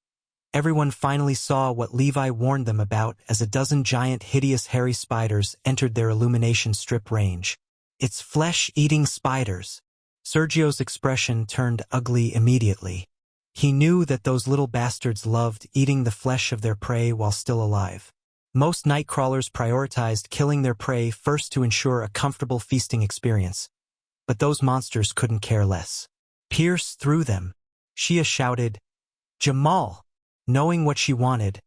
everyone finally saw what Levi warned them about as a dozen giant hideous hairy spiders entered their illumination strip range. It's flesh-eating spiders. Sergio's expression turned ugly immediately. He knew that those little bastards loved eating the flesh of their prey while still alive. Most Nightcrawlers prioritized killing their prey first to ensure a comfortable feasting experience, but those monsters couldn't care less. Pierce through them, Shia shouted. Jamal! Knowing what she wanted,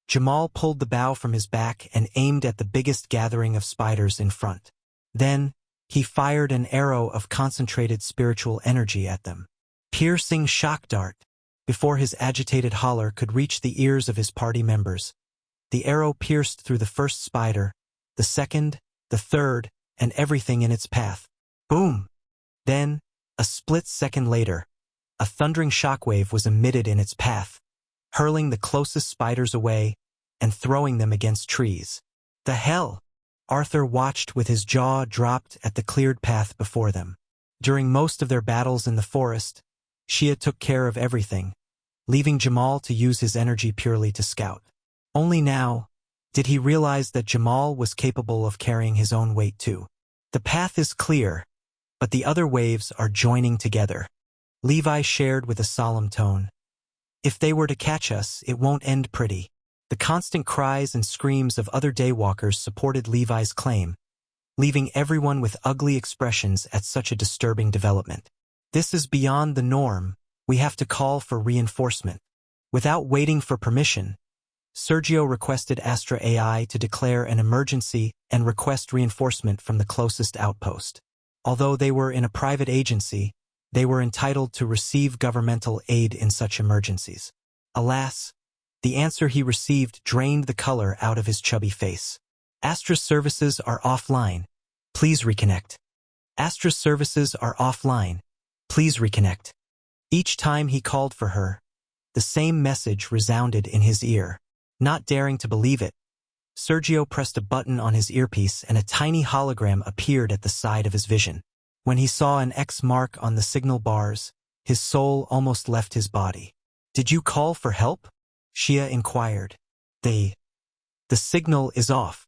Jamal pulled the bow from his back and aimed at the biggest gathering of spiders in front. Then, he fired an arrow of concentrated spiritual energy at them. Piercing shock dart. Before his agitated holler could reach the ears of his party members, the arrow pierced through the first spider, the second, the third, and everything in its path. Boom! Then, a split second later, a thundering shockwave was emitted in its path, hurling the closest spiders away and throwing them against trees. The hell? Arthur watched with his jaw dropped at the cleared path before them. During most of their battles in the forest, Shia took care of everything, leaving Jamal to use his energy purely to scout. Only now did he realize that Jamal was capable of carrying his own weight too. The path is clear, but the other waves are joining together, Levi shared with a solemn tone. If they were to catch us, it won't end pretty. The constant cries and screams of other daywalkers supported Levi's claim, leaving everyone with ugly expressions at such a disturbing development. This is beyond the norm. We have to call for reinforcement. Without waiting for permission, Sergio requested Astra AI to declare an emergency and request reinforcement from the closest outpost. Although they were in a private agency, they were entitled to receive governmental aid in such emergencies. Alas, the answer he received drained the color out of his chubby face. Astra's services are offline. Please reconnect. Astra's services are offline. Please reconnect. Each time he called for her, the same message resounded in his ear. Not daring to believe it, Sergio pressed a button on his earpiece and a tiny hologram appeared at the side of his vision. When he saw an X mark on the signal bars, his soul almost left his body. "Did you call for help?" Shia inquired. The signal is off,"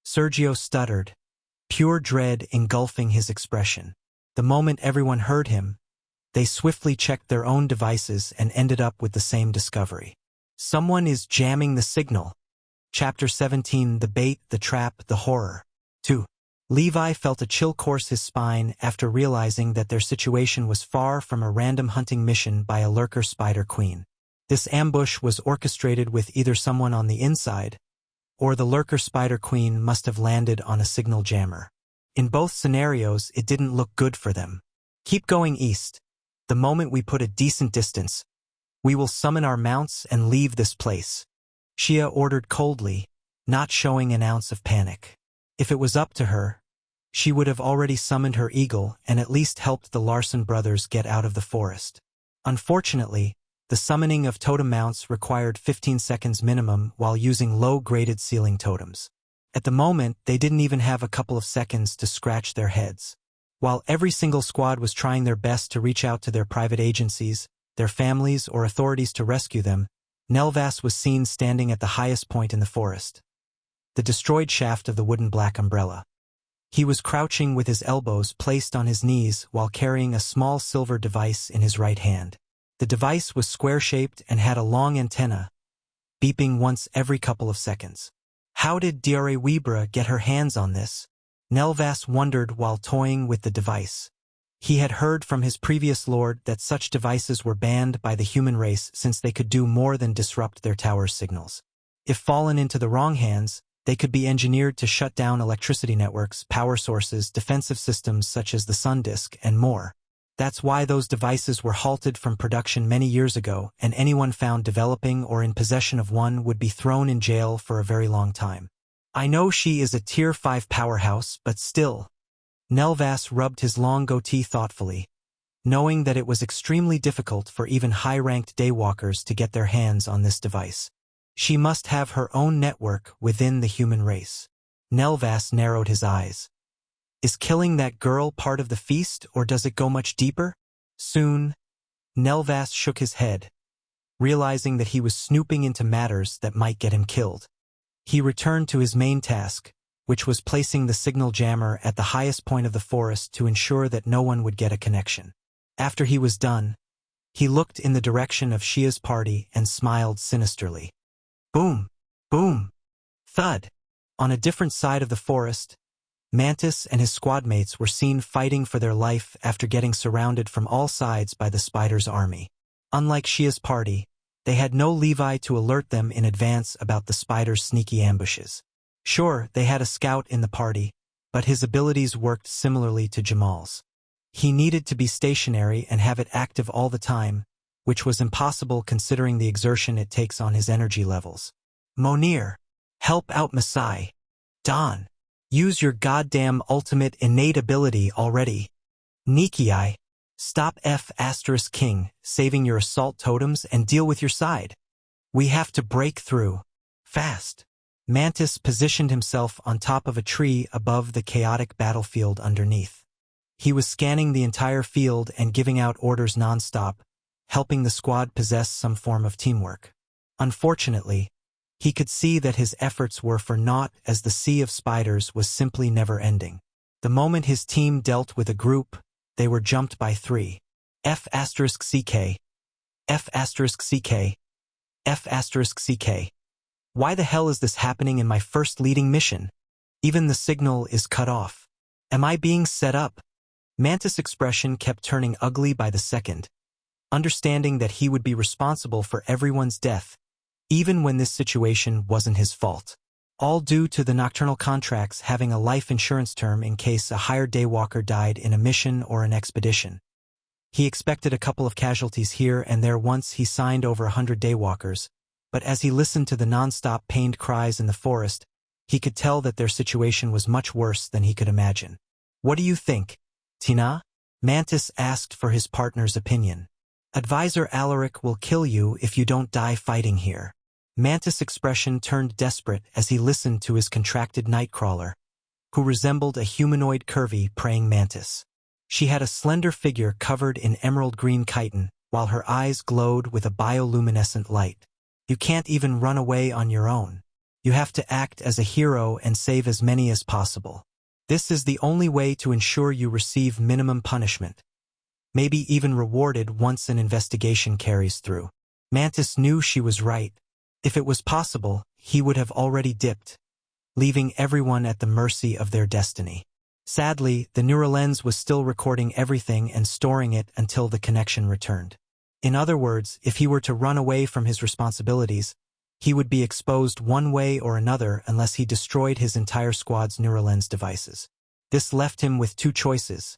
Sergio stuttered, pure dread engulfing his expression. The moment everyone heard him, they swiftly checked their own devices and ended up with the same discovery. Someone is jamming the signal. Chapter 17, The Bait, the Trap, the Horror. 2. Levi felt a chill course his spine after realizing that their situation was far from a random hunting mission by a lurker spider queen. This ambush was orchestrated with either someone on the inside, or the lurker spider queen must have landed on a signal jammer. In both scenarios, it didn't look good for them. "Keep going east. The moment we put a decent distance, we will summon our mounts and leave this place," Shia ordered coldly, not showing an ounce of panic. If it was up to her, she would have already summoned her eagle and at least helped the Larson brothers get out of the forest. Unfortunately, the summoning of totem mounts required 15 seconds minimum while using low-graded ceiling totems. At the moment, they didn't even have a couple of seconds to scratch their heads. While every single squad was trying their best to reach out to their private agencies, their families, or authorities to rescue them, Nelvas was seen standing at the highest point in the forest, the destroyed shaft of the wooden black umbrella. He was crouching with his elbows placed on his knees while carrying a small silver device in his right hand. The device was square-shaped and had a long antenna, beeping once every couple of seconds. How did Diare Webra get her hands on this? Nelvas wondered while toying with the device. He had heard from his previous lord that such devices were banned by the human race since they could do more than disrupt their tower's signals. If fallen into the wrong hands, they could be engineered to shut down electricity networks, power sources, defensive systems such as the sun disk, and more. That's why those devices were halted from production many years ago, and anyone found developing or in possession of one would be thrown in jail for a very long time. "I know she is a Tier 5 powerhouse, but still." Nelvas rubbed his long goatee thoughtfully, knowing that it was extremely difficult for even high-ranked daywalkers to get their hands on this device. She must have her own network within the human race. Nelvas narrowed his eyes. Is killing that girl part of the feast, or does it go much deeper? Soon, Nelvas shook his head, realizing that he was snooping into matters that might get him killed. He returned to his main task, which was placing the signal jammer at the highest point of the forest to ensure that no one would get a connection. After he was done, he looked in the direction of Shia's party and smiled sinisterly. Boom! Boom! Thud! On a different side of the forest, Mantis and his squadmates were seen fighting for their life after getting surrounded from all sides by the spider's army. Unlike Shia's party, they had no Levi to alert them in advance about the spider's sneaky ambushes. Sure, they had a scout in the party, but his abilities worked similarly to Jamal's. He needed to be stationary and have it active all the time, which was impossible considering the exertion it takes on his energy levels. Monir, help out Masai. Don, use your goddamn ultimate innate ability already. Nikiai, stop F*King, saving your assault totems and deal with your side. We have to break through. Fast. Mantis positioned himself on top of a tree above the chaotic battlefield underneath. He was scanning the entire field and giving out orders non-stop, helping the squad possess some form of teamwork. Unfortunately, he could see that his efforts were for naught as the sea of spiders was simply never-ending. The moment his team dealt with a group, they were jumped by 3. F*CK. F*CK. F*CK. Why the hell is this happening in my first leading mission? Even the signal is cut off. Am I being set up? Mantis' expression kept turning ugly by the second, understanding that he would be responsible for everyone's death, even when this situation wasn't his fault. All due to the nocturnal contracts having a life insurance term in case a hired daywalker died in a mission or an expedition. He expected a couple of casualties here and there once he signed over 100 daywalkers, but as he listened to the non-stop pained cries in the forest, he could tell that their situation was much worse than he could imagine. "What do you think, Tina?" Mantis asked for his partner's opinion. "Advisor Alaric will kill you if you don't die fighting here." Mantis' expression turned desperate as he listened to his contracted Nightcrawler, who resembled a humanoid curvy praying mantis. She had a slender figure covered in emerald green chitin, while her eyes glowed with a bioluminescent light. "You can't even run away on your own. You have to act as a hero and save as many as possible. This is the only way to ensure you receive minimum punishment, maybe even rewarded once an investigation carries through." Mantis knew she was right. If it was possible, he would have already dipped, leaving everyone at the mercy of their destiny. Sadly, the neural lens was still recording everything and storing it until the connection returned. In other words, if he were to run away from his responsibilities, he would be exposed one way or another unless he destroyed his entire squad's neural lens devices. This left him with two choices: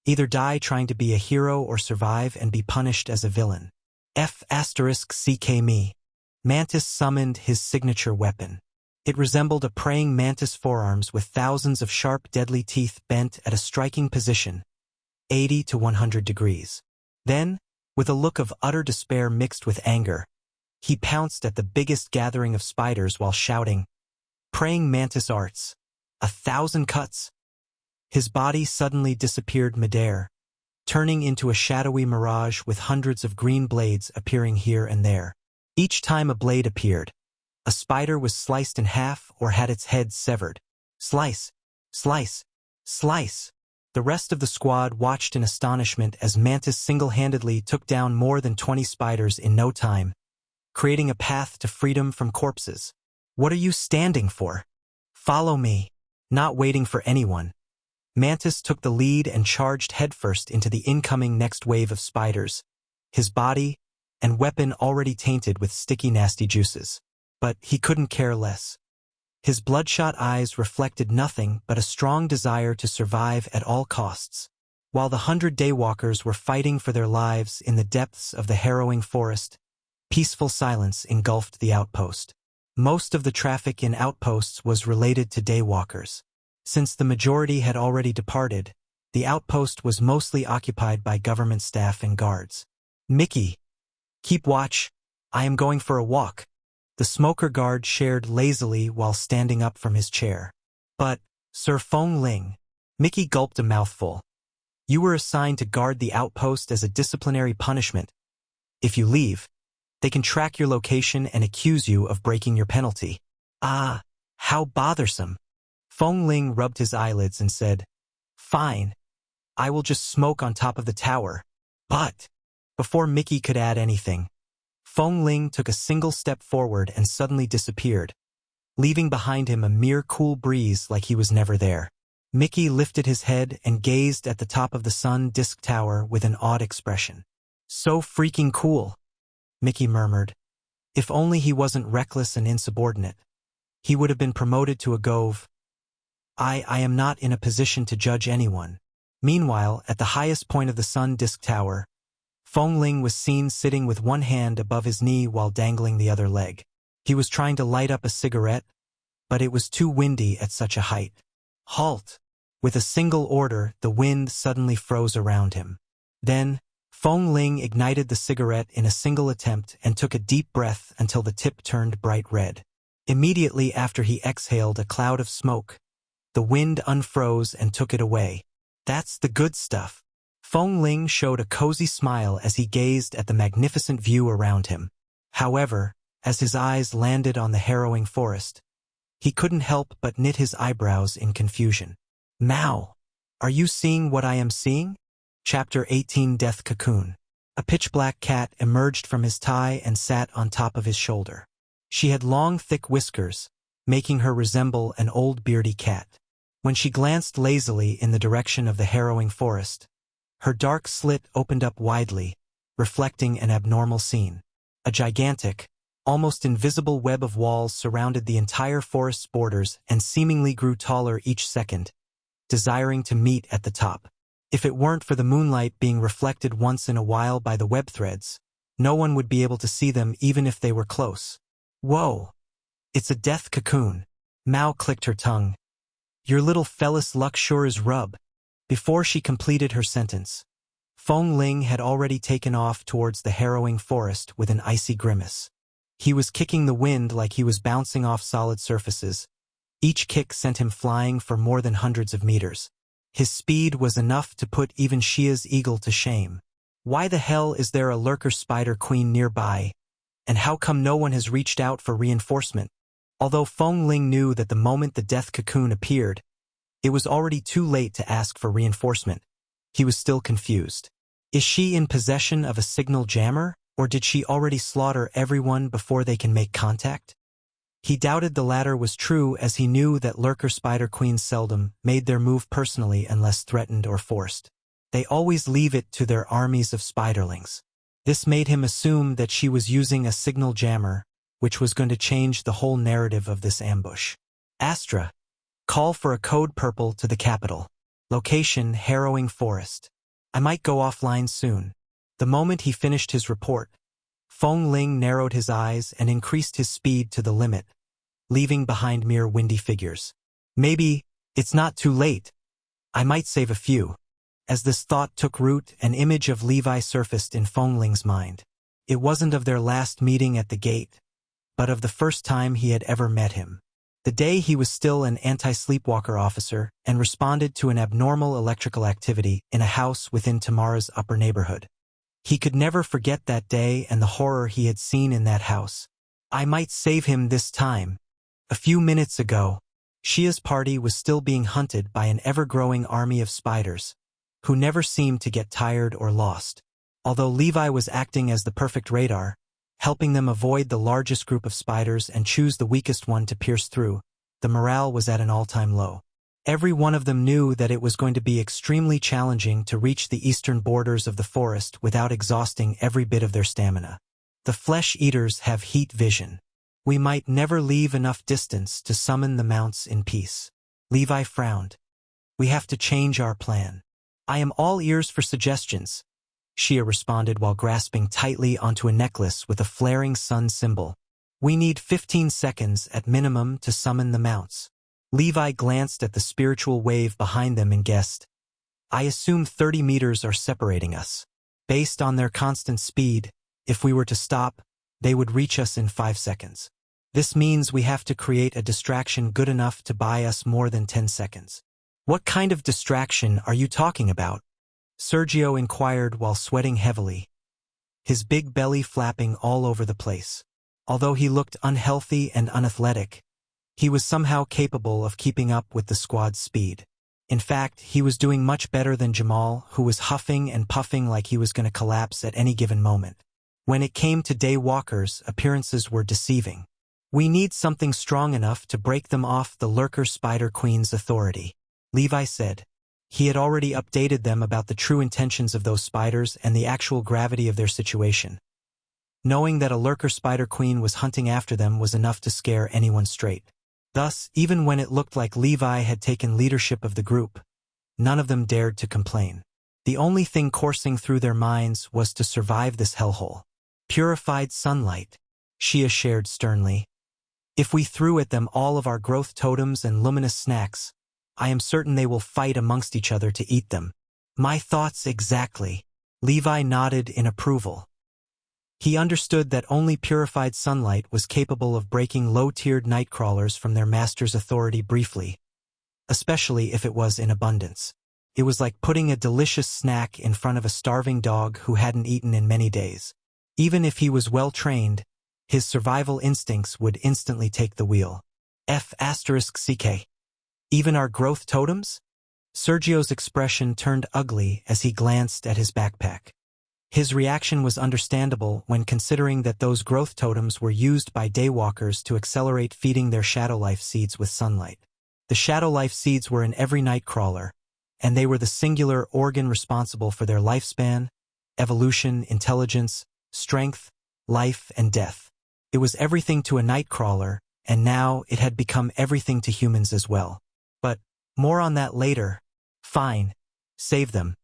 either die trying to be a hero or survive and be punished as a villain. F***ck me. Mantis summoned his signature weapon. It resembled a praying mantis forearms with thousands of sharp, deadly teeth bent at a striking position, 80 to 100 degrees. Then, with a look of utter despair mixed with anger, he pounced at the biggest gathering of spiders while shouting, "Praying mantis arts! 1,000 cuts!" His body suddenly disappeared midair, turning into a shadowy mirage with hundreds of green blades appearing here and there. Each time a blade appeared, a spider was sliced in half or had its head severed. Slice, slice, slice. The rest of the squad watched in astonishment as Mantis single-handedly took down more than 20 spiders in no time, creating a path to freedom from corpses. "What are you standing for? Follow me." Not waiting for anyone, Mantis took the lead and charged headfirst into the incoming next wave of spiders, his body and weapon already tainted with sticky nasty juices. But he couldn't care less. His bloodshot eyes reflected nothing but a strong desire to survive at all costs. While the 100 daywalkers were fighting for their lives in the depths of the harrowing forest, peaceful silence engulfed the outpost. Most of the traffic in outposts was related to daywalkers. Since the majority had already departed, the outpost was mostly occupied by government staff and guards. "Mickey, keep watch. I am going for a walk," the smoker guard shared lazily while standing up from his chair. "But, Sir Feng Ling," Mickey gulped a mouthful, "you were assigned to guard the outpost as a disciplinary punishment. If you leave, they can track your location and accuse you of breaking your penalty." "Ah, how bothersome." Feng Ling rubbed his eyelids and said, "Fine. I will just smoke on top of the tower." But before Mickey could add anything, Feng Ling took a single step forward and suddenly disappeared, leaving behind him a mere cool breeze like he was never there. Mickey lifted his head and gazed at the top of the sun disk tower with an odd expression. "So freaking cool," Mickey murmured. If only he wasn't reckless and insubordinate, he would have been promoted to a Gove. I am not in a position to judge anyone." Meanwhile, at the highest point of the sun disk tower, Feng Ling was seen sitting with one hand above his knee while dangling the other leg. He was trying to light up a cigarette, but it was too windy at such a height. "Halt!" With a single order, the wind suddenly froze around him. Then, Feng Ling ignited the cigarette in a single attempt and took a deep breath until the tip turned bright red. Immediately after he exhaled a cloud of smoke, the wind unfroze and took it away. "That's the good stuff." Feng Ling showed a cozy smile as he gazed at the magnificent view around him. However, as his eyes landed on the harrowing forest, he couldn't help but knit his eyebrows in confusion. "Mao, are you seeing what I am seeing?" Chapter 18 Death Cocoon. A pitch-black cat emerged from his tie and sat on top of his shoulder. She had long, thick whiskers, making her resemble an old beardy cat. When she glanced lazily in the direction of the harrowing forest, her dark slit opened up widely, reflecting an abnormal scene. A gigantic, almost invisible web of walls surrounded the entire forest's borders and seemingly grew taller each second, desiring to meet at the top. If it weren't for the moonlight being reflected once in a while by the web threads, no one would be able to see them even if they were close. Whoa! It's a death cocoon. Mao clicked her tongue. Your little fella's luck sure is rub. Before she completed her sentence, Feng Ling had already taken off towards the harrowing forest with an icy grimace. He was kicking the wind like he was bouncing off solid surfaces. Each kick sent him flying for more than hundreds of meters. His speed was enough to put even Xia's eagle to shame. Why the hell is there a lurker spider queen nearby? And how come no one has reached out for reinforcement? Although Feng Ling knew that the moment the death cocoon appeared, it was already too late to ask for reinforcement, he was still confused. Is she in possession of a signal jammer, or did she already slaughter everyone before they can make contact? He doubted the latter was true, as he knew that lurker spider queens seldom made their move personally unless threatened or forced. They always leave it to their armies of spiderlings. This made him assume that she was using a signal jammer, which was going to change the whole narrative of this ambush. Astra, call for a code purple to the capital. Location, harrowing forest. I might go offline soon. The moment he finished his report, Feng Ling narrowed his eyes and increased his speed to the limit, leaving behind mere windy figures. Maybe it's not too late. I might save a few. As this thought took root, an image of Levi surfaced in Feng Ling's mind. It wasn't of their last meeting at the gate, but of the first time he had ever met him. The day he was still an anti-sleepwalker officer and responded to an abnormal electrical activity in a house within Tamara's upper neighborhood. He could never forget that day and the horror he had seen in that house. I might save him this time. A few minutes ago, Xia's party was still being hunted by an ever-growing army of spiders, who never seemed to get tired or lost. Although Levi was acting as the perfect radar, helping them avoid the largest group of spiders and choose the weakest one to pierce through, the morale was at an all-time low. Every one of them knew that it was going to be extremely challenging to reach the eastern borders of the forest without exhausting every bit of their stamina. The flesh-eaters have heat vision. We might never leave enough distance to summon the mounts in peace. Levi frowned. We have to change our plan. I am all ears for suggestions, Xia responded while grasping tightly onto a necklace with a flaring sun symbol. We need 15 seconds at minimum to summon the mounts. Levi glanced at the spiritual wave behind them and guessed. I assume 30 meters are separating us. Based on their constant speed, if we were to stop, they would reach us in 5 seconds. This means we have to create a distraction good enough to buy us more than 10 seconds. What kind of distraction are you talking about? Sergio inquired while sweating heavily, his big belly flapping all over the place. Although he looked unhealthy and unathletic, he was somehow capable of keeping up with the squad's speed. In fact, he was doing much better than Jamal, who was huffing and puffing like he was going to collapse at any given moment. When it came to day walkers, appearances were deceiving. We need something strong enough to break them off the lurker spider queen's authority, Levi said. He had already updated them about the true intentions of those spiders and the actual gravity of their situation. Knowing that a lurker spider queen was hunting after them was enough to scare anyone straight. Thus, even when it looked like Levi had taken leadership of the group, none of them dared to complain. The only thing coursing through their minds was to survive this hellhole. Purified sunlight, Xia shared sternly. If we threw at them all of our growth totems and luminous snacks, I am certain they will fight amongst each other to eat them. My thoughts exactly. Levi nodded in approval. He understood that only purified sunlight was capable of breaking low-tiered Nightcrawlers from their master's authority briefly, especially if it was in abundance. It was like putting a delicious snack in front of a starving dog who hadn't eaten in many days. Even if he was well-trained, his survival instincts would instantly take the wheel. F***CK. Even our growth totems? Sergio's expression turned ugly as he glanced at his backpack. His reaction was understandable when considering that those growth totems were used by daywalkers to accelerate feeding their shadow life seeds with sunlight. The shadow life seeds were in every Nightcrawler, and they were the singular organ responsible for their lifespan, evolution, intelligence, strength, life, and death. It was everything to a Nightcrawler, and now it had become everything to humans as well. But more on that later. Fine. Save them.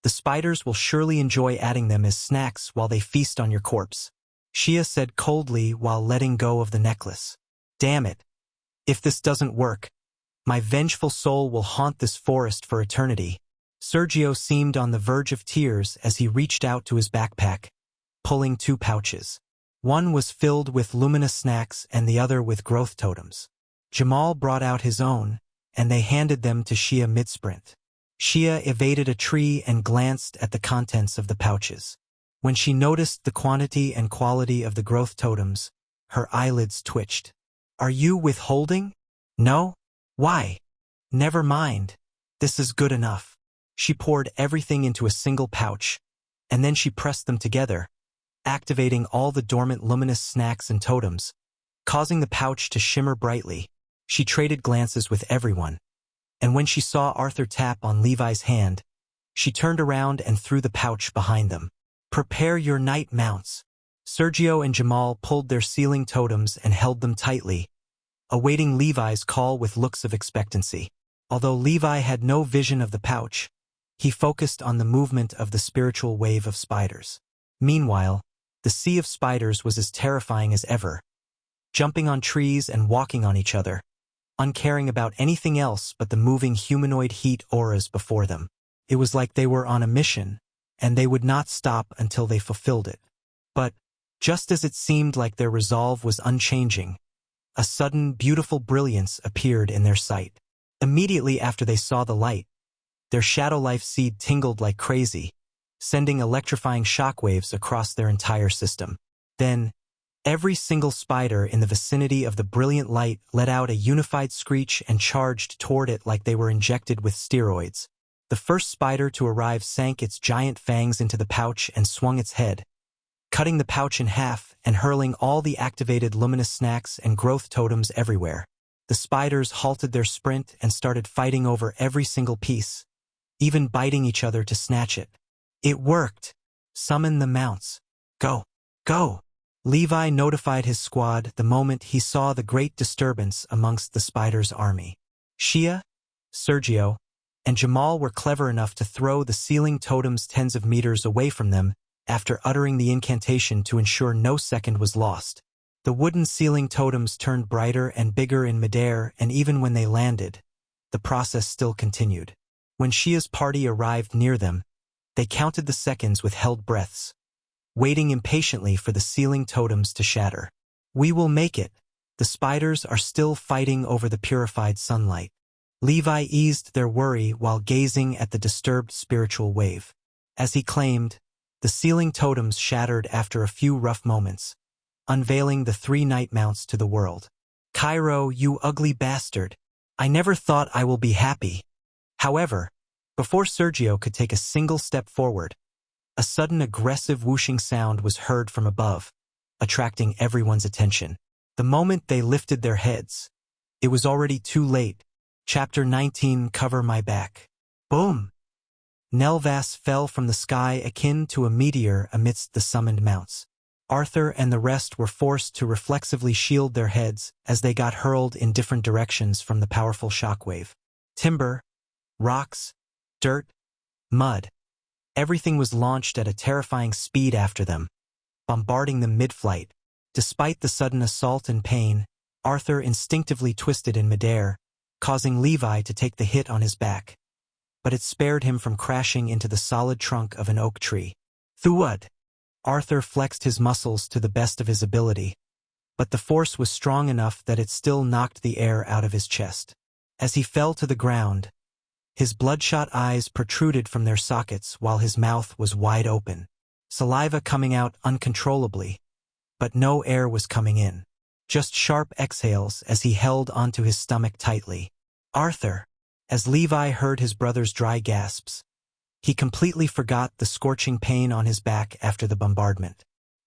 The spiders will surely enjoy adding them as snacks while they feast on your corpse, Shia said coldly while letting go of the necklace. Damn it. If this doesn't work, my vengeful soul will haunt this forest for eternity. Sergio seemed on the verge of tears as he reached out to his backpack, pulling 2 pouches. One was filled with luminous snacks and the other with growth totems. Jamal brought out his own, and they handed them to Shia mid-sprint. Shia evaded a tree and glanced at the contents of the pouches. When she noticed the quantity and quality of the growth totems, her eyelids twitched. Are you withholding? No? Why? Never mind. This is good enough. She poured everything into a single pouch, and then she pressed them together, activating all the dormant luminous snacks and totems, causing the pouch to shimmer brightly. She traded glances with everyone, and when she saw Arthur tap on Levi's hand, she turned around and threw the pouch behind them. Prepare your night mounts. Sergio and Jamal pulled their ceiling totems and held them tightly, awaiting Levi's call with looks of expectancy. Although Levi had no vision of the pouch, he focused on the movement of the spiritual wave of spiders. Meanwhile, the sea of spiders was as terrifying as ever, jumping on trees and walking on each other, uncaring about anything else but the moving humanoid heat auras before them. It was like they were on a mission, and they would not stop until they fulfilled it. But, just as it seemed like their resolve was unchanging, a sudden, beautiful brilliance appeared in their sight. Immediately after they saw the light, their shadow life seed tingled like crazy, sending electrifying shockwaves across their entire system. Then, every single spider in the vicinity of the brilliant light let out a unified screech and charged toward it like they were injected with steroids. The first spider to arrive sank its giant fangs into the pouch and swung its head, cutting the pouch in half and hurling all the activated luminous snacks and growth totems everywhere. The spiders halted their sprint and started fighting over every single piece, even biting each other to snatch it. It worked. Summon the mounts. Go. Go. Levi notified his squad the moment he saw the great disturbance amongst the spiders' army. Shia, Sergio, and Jamal were clever enough to throw the ceiling totems tens of meters away from them after uttering the incantation to ensure no second was lost. The wooden ceiling totems turned brighter and bigger in midair, and even when they landed, the process still continued. When Shia's party arrived near them, they counted the seconds with held breaths, waiting impatiently for the ceiling totems to shatter. We will make it. The spiders are still fighting over the purified sunlight. Levi eased their worry while gazing at the disturbed spiritual wave. As he claimed, the ceiling totems shattered after a few rough moments, unveiling the 3 night mounts to the world. Cairo, you ugly bastard. I never thought I will be happy. However, before Sergio could take a single step forward, a sudden aggressive whooshing sound was heard from above, attracting everyone's attention. The moment they lifted their heads, it was already too late. Chapter 19, Cover My Back. Boom! Nelvas fell from the sky akin to a meteor amidst the summoned mounts. Arthur and the rest were forced to reflexively shield their heads as they got hurled in different directions from the powerful shockwave. Timber, rocks, dirt, mud. Everything was launched at a terrifying speed after them, bombarding them mid-flight. Despite the sudden assault and pain, Arthur instinctively twisted in midair, causing Levi to take the hit on his back. But it spared him from crashing into the solid trunk of an oak tree. Thud! Arthur flexed his muscles to the best of his ability, but the force was strong enough that it still knocked the air out of his chest. As he fell to the ground, his bloodshot eyes protruded from their sockets while his mouth was wide open, saliva coming out uncontrollably, but no air was coming in. Just sharp exhales as he held onto his stomach tightly. Arthur! As Levi heard his brother's dry gasps, he completely forgot the scorching pain on his back after the bombardment.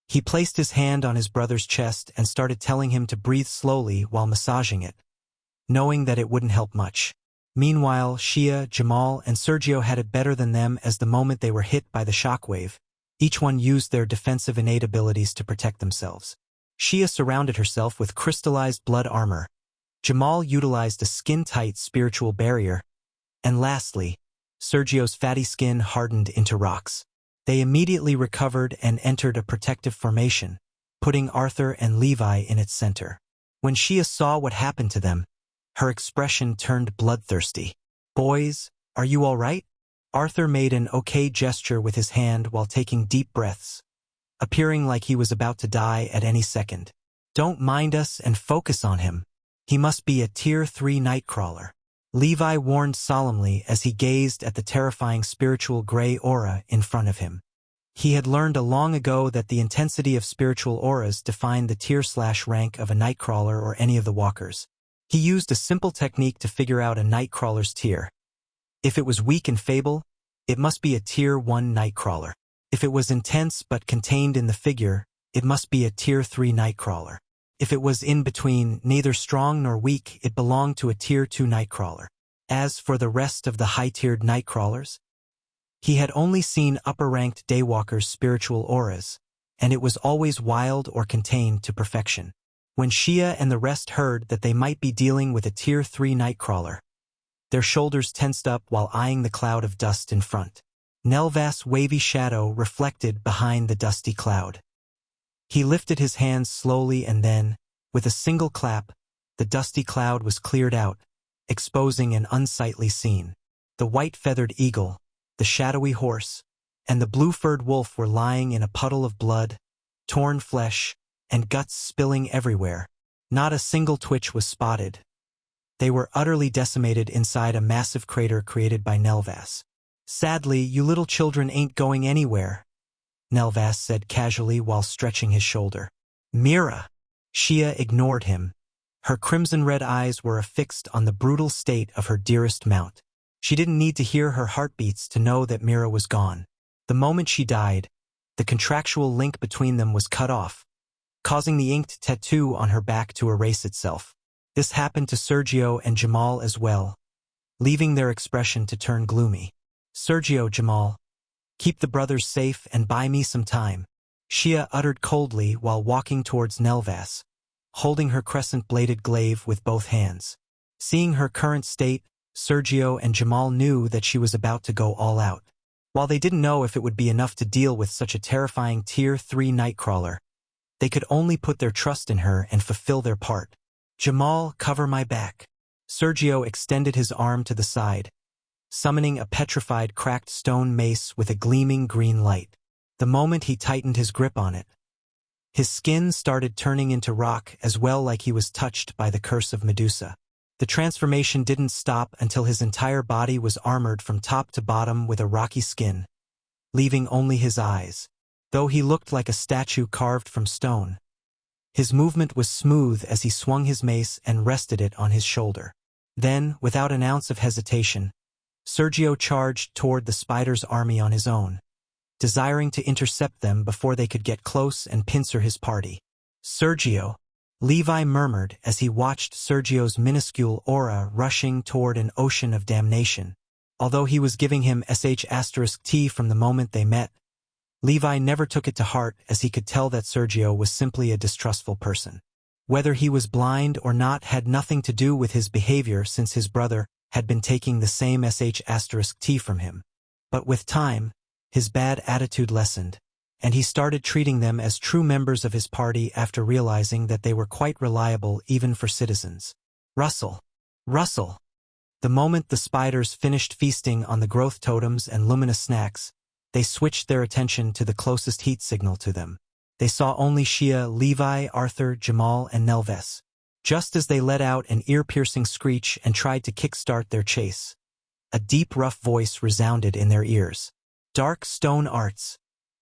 He placed his hand on his brother's chest and started telling him to breathe slowly while massaging it, knowing that it wouldn't help much. Meanwhile, Shia, Jamal, and Sergio had it better than them as the moment they were hit by the shockwave, each one used their defensive innate abilities to protect themselves. Shia surrounded herself with crystallized blood armor. Jamal utilized a skin-tight spiritual barrier. And lastly, Sergio's fatty skin hardened into rocks. They immediately recovered and entered a protective formation, putting Arthur and Levi in its center. When Shia saw what happened to them, her expression turned bloodthirsty. "Boys, are you all right?" Arthur made an okay gesture with his hand while taking deep breaths, appearing like he was about to die at any second. "Don't mind us and focus on him. He must be a Tier 3 Nightcrawler," Levi warned solemnly as he gazed at the terrifying spiritual gray aura in front of him. He had learned long ago that the intensity of spiritual auras defined the tier/rank of a Nightcrawler or any of the walkers. He used a simple technique to figure out a Nightcrawler's tier. If it was weak and feeble, it must be a Tier 1 Nightcrawler. If it was intense but contained in the figure, it must be a Tier 3 Nightcrawler. If it was in between, neither strong nor weak, it belonged to a Tier 2 Nightcrawler. As for the rest of the high-tiered Nightcrawlers, he had only seen upper-ranked Daywalkers' spiritual auras, and it was always wild or contained to perfection. When Shia and the rest heard that they might be dealing with a Tier 3 Nightcrawler, their shoulders tensed up while eyeing the cloud of dust in front. Nelvas' wavy shadow reflected behind the dusty cloud. He lifted his hands slowly and then, with a single clap, the dusty cloud was cleared out, exposing an unsightly scene. The white-feathered eagle, the shadowy horse, and the blue-furred wolf were lying in a puddle of blood, torn flesh, and guts spilling everywhere. Not a single twitch was spotted. They were utterly decimated inside a massive crater created by Nelvas. "Sadly, you little children ain't going anywhere," Nelvas said casually while stretching his shoulder. "Mira!" Shia ignored him. Her crimson-red eyes were affixed on the brutal state of her dearest mount. She didn't need to hear her heartbeats to know that Mira was gone. The moment she died, the contractual link between them was cut off, causing the inked tattoo on her back to erase itself. This happened to Sergio and Jamal as well, leaving their expression to turn gloomy. "Sergio, Jamal, keep the brothers safe and buy me some time," Shia uttered coldly while walking towards Nelvas, holding her crescent-bladed glaive with both hands. Seeing her current state, Sergio and Jamal knew that she was about to go all out. While they didn't know if it would be enough to deal with such a terrifying Tier 3 Nightcrawler, they could only put their trust in her and fulfill their part. "Jamal, cover my back." Sergio extended his arm to the side, summoning a petrified cracked stone mace with a gleaming green light. The moment he tightened his grip on it, his skin started turning into rock as well, like he was touched by the curse of Medusa. The transformation didn't stop until his entire body was armored from top to bottom with a rocky skin, leaving only his eyes. Though he looked like a statue carved from stone, his movement was smooth as he swung his mace and rested it on his shoulder. Then, without an ounce of hesitation, Sergio charged toward the spider's army on his own, desiring to intercept them before they could get close and pincer his party. "Sergio," Levi murmured as he watched Sergio's minuscule aura rushing toward an ocean of damnation. Although he was giving him sh*T from the moment they met, Levi never took it to heart as he could tell that Sergio was simply a distrustful person. Whether he was blind or not had nothing to do with his behavior, since his brother had been taking the same sh*T from him. But with time, his bad attitude lessened, and he started treating them as true members of his party after realizing that they were quite reliable even for citizens. "Russell! Russell!" The moment the spiders finished feasting on the growth totems and luminous snacks, they switched their attention to the closest heat signal to them. They saw only Shia, Levi, Arthur, Jamal, and Nelvas. Just as they let out an ear-piercing screech and tried to kickstart their chase, a deep, rough voice resounded in their ears. "Dark stone arts.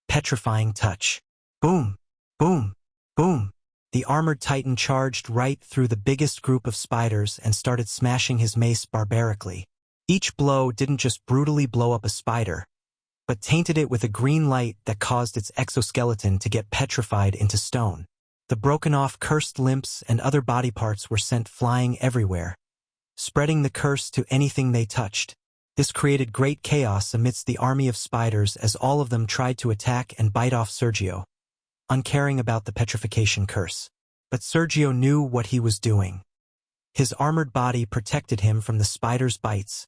Petrifying touch. Boom! Boom! Boom!" The armored titan charged right through the biggest group of spiders and started smashing his mace barbarically. Each blow didn't just brutally blow up a spider, but tainted it with a green light that caused its exoskeleton to get petrified into stone. The broken-off cursed limbs and other body parts were sent flying everywhere, spreading the curse to anything they touched. This created great chaos amidst the army of spiders as all of them tried to attack and bite off Sergio, uncaring about the petrification curse. But Sergio knew what he was doing. His armored body protected him from the spiders' bites,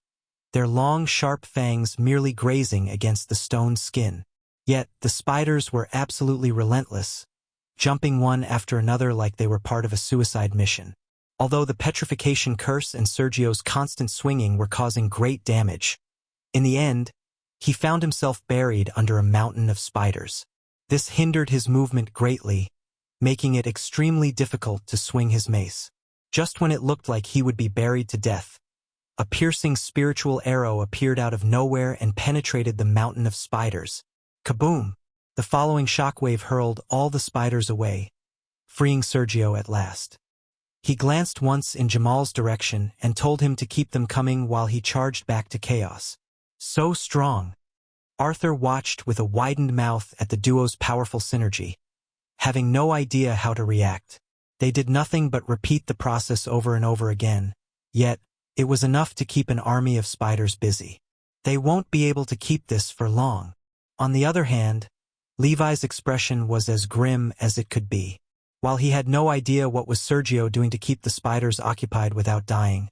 their long, sharp fangs merely grazing against the stone skin. Yet, the spiders were absolutely relentless, jumping one after another like they were part of a suicide mission. Although the petrification curse and Sergio's constant swinging were causing great damage, in the end, he found himself buried under a mountain of spiders. This hindered his movement greatly, making it extremely difficult to swing his mace. Just when it looked like he would be buried to death, a piercing spiritual arrow appeared out of nowhere and penetrated the mountain of spiders. Kaboom! The following shockwave hurled all the spiders away, freeing Sergio at last. He glanced once in Jamal's direction and told him to keep them coming while he charged back to chaos. So strong! Arthur watched with a widened mouth at the duo's powerful synergy, having no idea how to react. They did nothing but repeat the process over and over again, yet it was enough to keep an army of spiders busy. They won't be able to keep this for long. On the other hand, Levi's expression was as grim as it could be. While he had no idea what was Sergio doing to keep the spiders occupied without dying,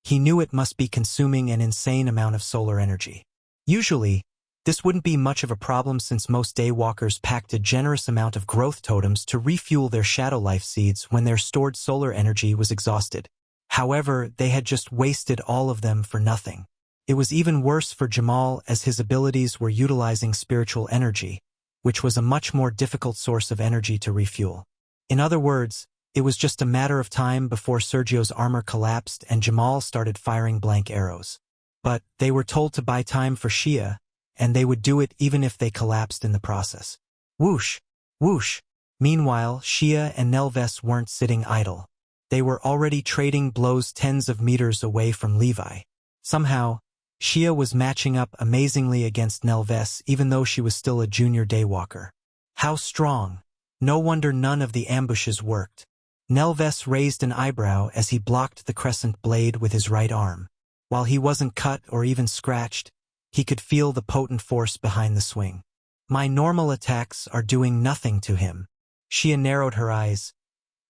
he knew it must be consuming an insane amount of solar energy. Usually, this wouldn't be much of a problem since most daywalkers packed a generous amount of growth totems to refuel their shadow life seeds when their stored solar energy was exhausted. However, they had just wasted all of them for nothing. It was even worse for Jamal as his abilities were utilizing spiritual energy, which was a much more difficult source of energy to refuel. In other words, it was just a matter of time before Sergio's armor collapsed and Jamal started firing blank arrows. But they were told to buy time for Shia, and they would do it even if they collapsed in the process. Whoosh! Whoosh! Meanwhile, Shia and Nelves weren't sitting idle. They were already trading blows tens of meters away from Levi. Somehow, Shia was matching up amazingly against Nelves even though she was still a junior daywalker. How strong! No wonder none of the ambushes worked. Nelves raised an eyebrow as he blocked the crescent blade with his right arm. While he wasn't cut or even scratched, he could feel the potent force behind the swing. My normal attacks are doing nothing to him. Shia narrowed her eyes.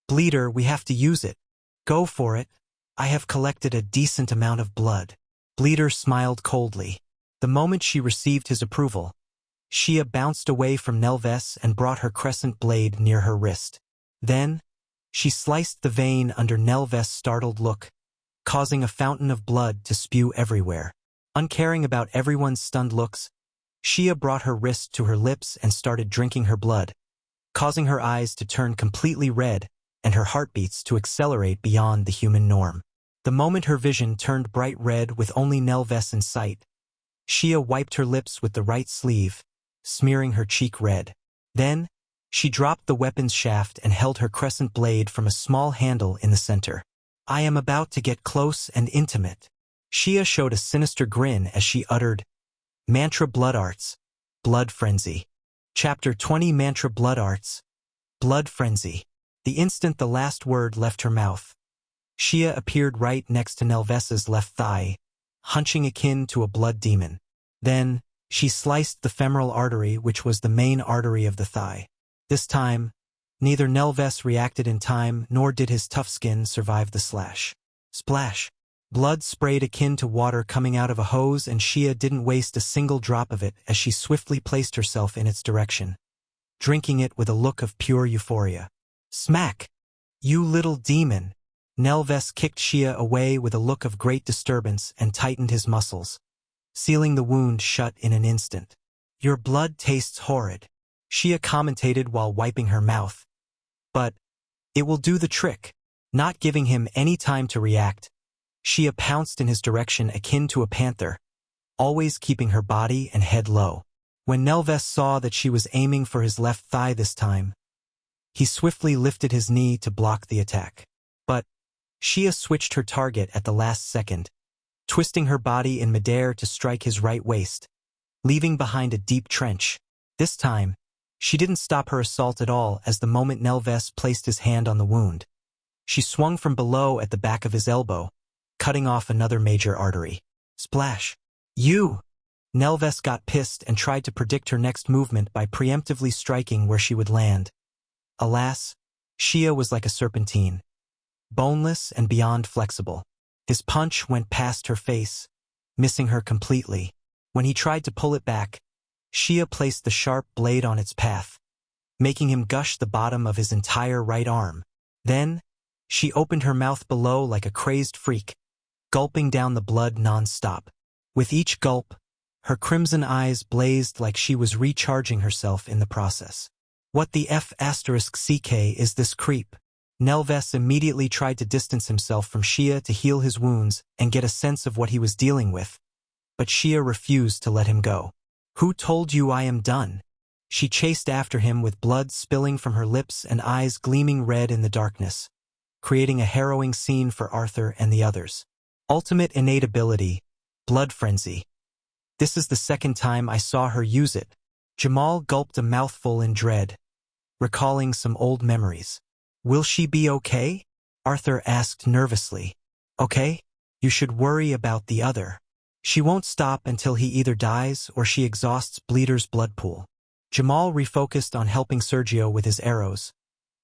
Bleeder, we have to use it. Go for it. I have collected a decent amount of blood. Bleeder smiled coldly. The moment she received his approval, Shia bounced away from Nelves and brought her crescent blade near her wrist. Then, she sliced the vein under Nelves' startled look, causing a fountain of blood to spew everywhere. Uncaring about everyone's stunned looks, Shia brought her wrist to her lips and started drinking her blood, causing her eyes to turn completely red and her heartbeats to accelerate beyond the human norm. The moment her vision turned bright red with only Nelves in sight, Shia wiped her lips with the right sleeve, smearing her cheek red. Then, she dropped the weapon's shaft and held her crescent blade from a small handle in the center. I am about to get close and intimate. Shia showed a sinister grin as she uttered, Mantra Blood Arts, Blood Frenzy. Chapter 20 Mantra Blood Arts, Blood Frenzy. The instant the last word left her mouth, Shia appeared right next to Nelves's left thigh, hunching akin to a blood demon. Then, she sliced the femoral artery which was the main artery of the thigh. This time, neither Nelves reacted in time nor did his tough skin survive the slash. Splash! Blood sprayed akin to water coming out of a hose and Shia didn't waste a single drop of it as she swiftly placed herself in its direction, drinking it with a look of pure euphoria. Smack! You little demon! Nelves kicked Shia away with a look of great disturbance and tightened his muscles, sealing the wound shut in an instant. Your blood tastes horrid, Shia commentated while wiping her mouth. But it will do the trick. Not giving him any time to react, Shia pounced in his direction akin to a panther, always keeping her body and head low. When Nelves saw that she was aiming for his left thigh this time, he swiftly lifted his knee to block the attack. But Shia switched her target at the last second, twisting her body in midair to strike his right waist, leaving behind a deep trench. This time, she didn't stop her assault at all as the moment Nelves placed his hand on the wound. She swung from below at the back of his elbow, cutting off another major artery. Splash! You! Nelves got pissed and tried to predict her next movement by preemptively striking where she would land. Alas, Shia was like a serpentine, boneless and beyond flexible. His punch went past her face, missing her completely. When he tried to pull it back, Shia placed the sharp blade on its path, making him gush the bottom of his entire right arm. Then, she opened her mouth below like a crazed freak, gulping down the blood non-stop. With each gulp, her crimson eyes blazed like she was recharging herself in the process. What the F***ck is this creep? Nelves immediately tried to distance himself from Shia to heal his wounds and get a sense of what he was dealing with, but Shia refused to let him go. Who told you I am done? She chased after him with blood spilling from her lips and eyes gleaming red in the darkness, creating a harrowing scene for Arthur and the others. Ultimate innate ability, blood frenzy. This is the second time I saw her use it. Jamal gulped a mouthful in dread, recalling some old memories. Will she be okay? Arthur asked nervously. Okay? You should worry about the other. She won't stop until he either dies or she exhausts Bleeder's blood pool. Jamal refocused on helping Sergio with his arrows,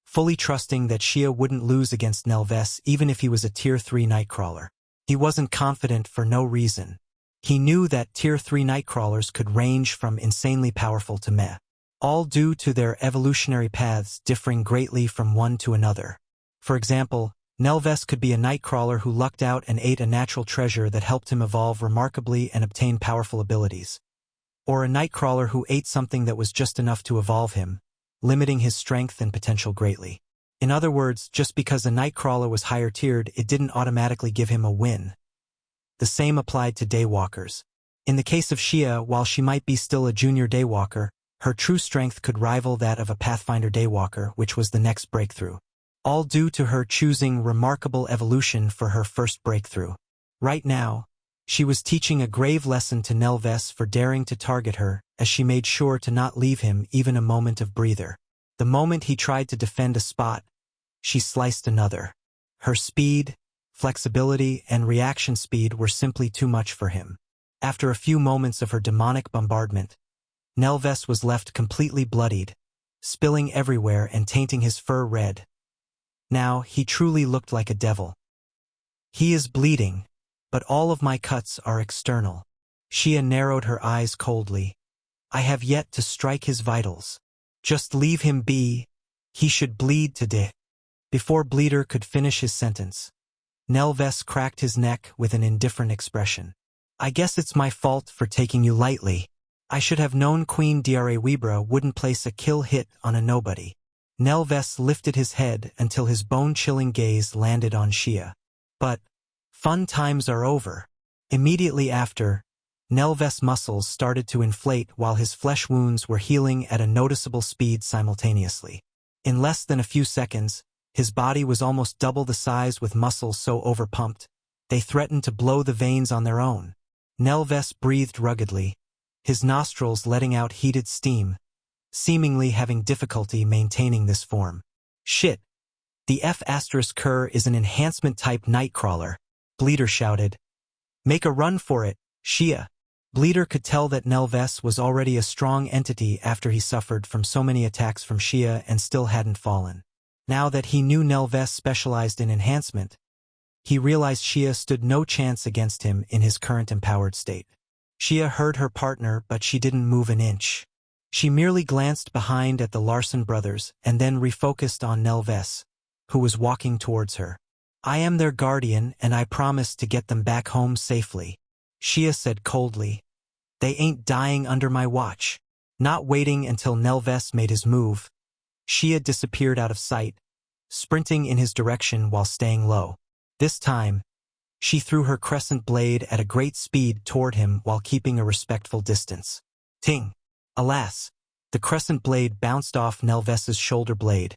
fully trusting that Shia wouldn't lose against Nelves even if he was a Tier 3 Nightcrawler. He wasn't confident for no reason. He knew that Tier 3 Nightcrawlers could range from insanely powerful to meh, all due to their evolutionary paths differing greatly from one to another. For example, Nelves could be a Nightcrawler who lucked out and ate a natural treasure that helped him evolve remarkably and obtain powerful abilities. Or a Nightcrawler who ate something that was just enough to evolve him, limiting his strength and potential greatly. In other words, just because a Nightcrawler was higher tiered, it didn't automatically give him a win. The same applied to Daywalkers. In the case of Shia, while she might be still a junior Daywalker, her true strength could rival that of a Pathfinder Daywalker, which was the next breakthrough. All due to her choosing remarkable evolution for her first breakthrough. Right now, she was teaching a grave lesson to Nelves for daring to target her, as she made sure to not leave him even a moment of breather. The moment he tried to defend a spot, she sliced another. Her speed, flexibility, and reaction speed were simply too much for him. After a few moments of her demonic bombardment, Nelves was left completely bloodied, spilling everywhere and tainting his fur red. Now, he truly looked like a devil. He is bleeding, but all of my cuts are external. Shia narrowed her eyes coldly. I have yet to strike his vitals. Just leave him be. He should bleed to death. Before Bleeder could finish his sentence, Nelves cracked his neck with an indifferent expression. I guess it's my fault for taking you lightly. I should have known Queen Dra Webra wouldn't place a kill hit on a nobody. Nelves lifted his head until his bone-chilling gaze landed on Shia. But fun times are over. Immediately after, Nelves' muscles started to inflate while his flesh wounds were healing at a noticeable speed simultaneously. In less than a few seconds, his body was almost double the size with muscles so overpumped, they threatened to blow the veins on their own. Nelves breathed ruggedly, his nostrils letting out heated steam, seemingly having difficulty maintaining this form. Shit! The F***er is an enhancement-type Nightcrawler, Bleeder shouted. Make a run for it, Shia. Bleeder could tell that Nelves was already a strong entity after he suffered from so many attacks from Shia and still hadn't fallen. Now that he knew Nelves specialized in enhancement, he realized Shia stood no chance against him in his current empowered state. Shia heard her partner, but she didn't move an inch. She merely glanced behind at the Larson brothers and then refocused on Nelves, who was walking towards her. I am their guardian and I promise to get them back home safely, Shia said coldly. They ain't dying under my watch. Not waiting until Nelves made his move, Shia disappeared out of sight, sprinting in his direction while staying low. This time, she threw her crescent blade at a great speed toward him while keeping a respectful distance. Ting! Alas, the crescent blade bounced off Nelves' shoulder blade,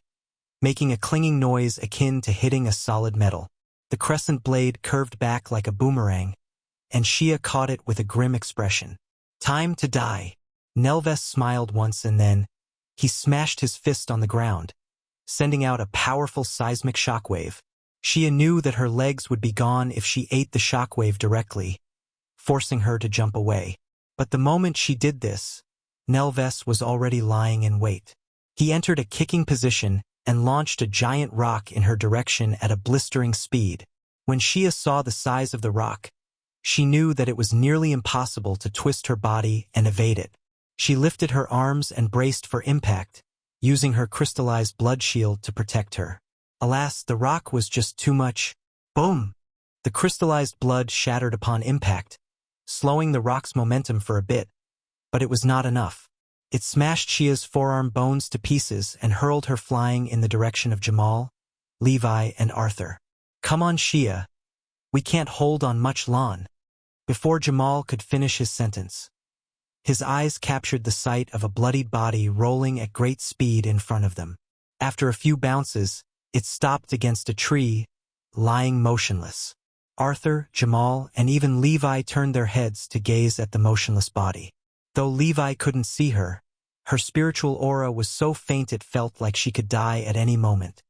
making a clinging noise akin to hitting a solid metal. The crescent blade curved back like a boomerang, and Shia caught it with a grim expression. Time to die. Nelves smiled once and then, he smashed his fist on the ground, sending out a powerful seismic shockwave. Shia knew that her legs would be gone if she ate the shockwave directly, forcing her to jump away. But the moment she did this, Nelves was already lying in wait. He entered a kicking position and launched a giant rock in her direction at a blistering speed. When Shia saw the size of the rock, she knew that it was nearly impossible to twist her body and evade it. She lifted her arms and braced for impact, using her crystallized blood shield to protect her. Alas, the rock was just too much. Boom! The crystallized blood shattered upon impact, slowing the rock's momentum for a bit. But it was not enough. It smashed Shia's forearm bones to pieces and hurled her flying in the direction of Jamal, Levi, and Arthur. Come on, Shia. We can't hold on much longer. Before Jamal could finish his sentence, his eyes captured the sight of a bloodied body rolling at great speed in front of them. After a few bounces, it stopped against a tree, lying motionless. Arthur, Jamal, and even Levi turned their heads to gaze at the motionless body. Though Levi couldn't see her, her spiritual aura was so faint it felt like she could die at any moment.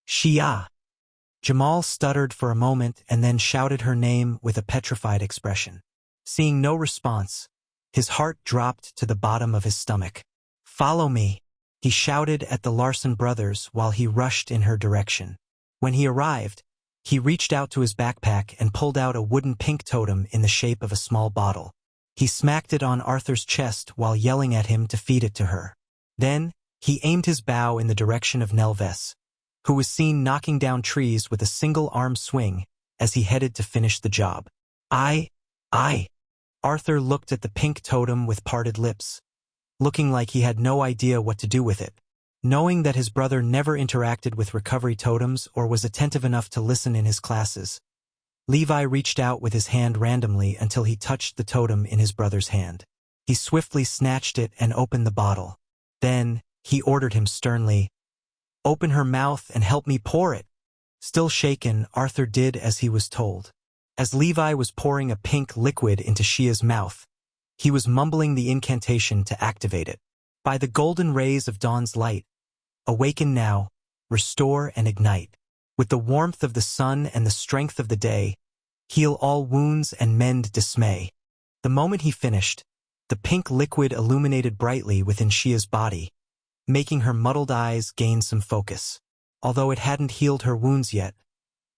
Shia. Jamal stuttered for a moment and then shouted her name with a petrified expression. Seeing no response, his heart dropped to the bottom of his stomach. Follow me, he shouted at the Larson brothers while he rushed in her direction. When he arrived, he reached out to his backpack and pulled out a wooden pink totem in the shape of a small bottle. He smacked it on Arthur's chest while yelling at him to feed it to her. Then, he aimed his bow in the direction of Nelves, who was seen knocking down trees with a single arm swing as he headed to finish the job. I. Arthur looked at the pink totem with parted lips, looking like he had no idea what to do with it. Knowing that his brother never interacted with recovery totems or was attentive enough to listen in his classes, Levi reached out with his hand randomly until he touched the totem in his brother's hand. He swiftly snatched it and opened the bottle. Then, he ordered him sternly, "Open her mouth and help me pour it." Still shaken, Arthur did as he was told. As Levi was pouring a pink liquid into Shia's mouth, he was mumbling the incantation to activate it. By the golden rays of dawn's light, awaken now, restore and ignite. With the warmth of the sun and the strength of the day, heal all wounds and mend dismay. The moment he finished, the pink liquid illuminated brightly within Shia's body, making her muddled eyes gain some focus. Although it hadn't healed her wounds yet,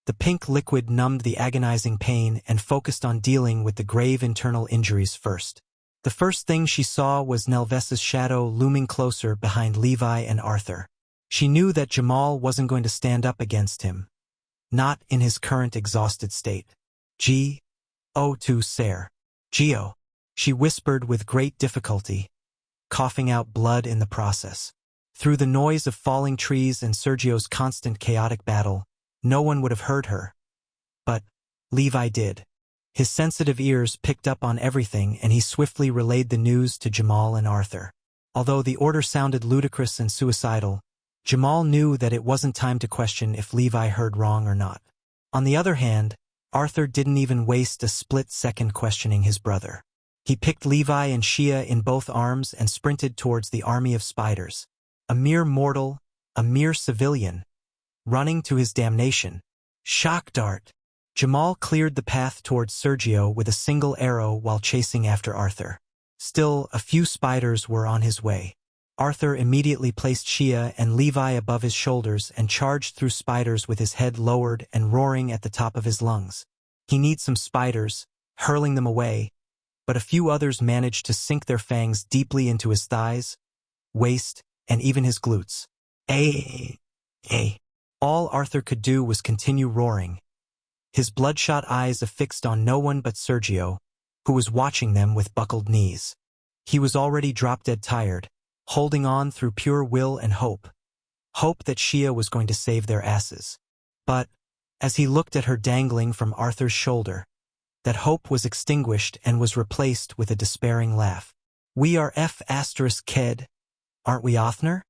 the pink liquid numbed the agonizing pain and focused on dealing with the grave internal injuries first. The first thing she saw was Nelves's shadow looming closer behind Levi and Arthur. She knew that Jamal wasn't going to stand up against him, not in his current exhausted state. "G-O-2 Ser. Gio," she whispered with great difficulty, coughing out blood in the process. Through the noise of falling trees and Sergio's constant chaotic battle, no one would have heard her. But Levi did. His sensitive ears picked up on everything and he swiftly relayed the news to Jamal and Arthur. Although the order sounded ludicrous and suicidal, Jamal knew that it wasn't time to question if Levi heard wrong or not. On the other hand, Arthur didn't even waste a split second questioning his brother. He picked Levi and Shia in both arms and sprinted towards the army of spiders. A mere mortal, a mere civilian, running to his damnation. Shock dart. Jamal cleared the path towards Sergio with a single arrow while chasing after Arthur. Still, a few spiders were on his way. Arthur immediately placed Shia and Levi above his shoulders and charged through spiders with his head lowered and roaring at the top of his lungs. He needed some spiders, hurling them away, but a few others managed to sink their fangs deeply into his thighs, waist, and even his glutes. All Arthur could do was continue roaring, his bloodshot eyes affixed on no one but Sergio, who was watching them with buckled knees. He was already drop-dead tired, holding on through pure will and hope. Hope that Shia was going to save their asses. But, as he looked at her dangling from Arthur's shoulder, that hope was extinguished and was replaced with a despairing laugh. "We are F***ked, aren't we, Othner?"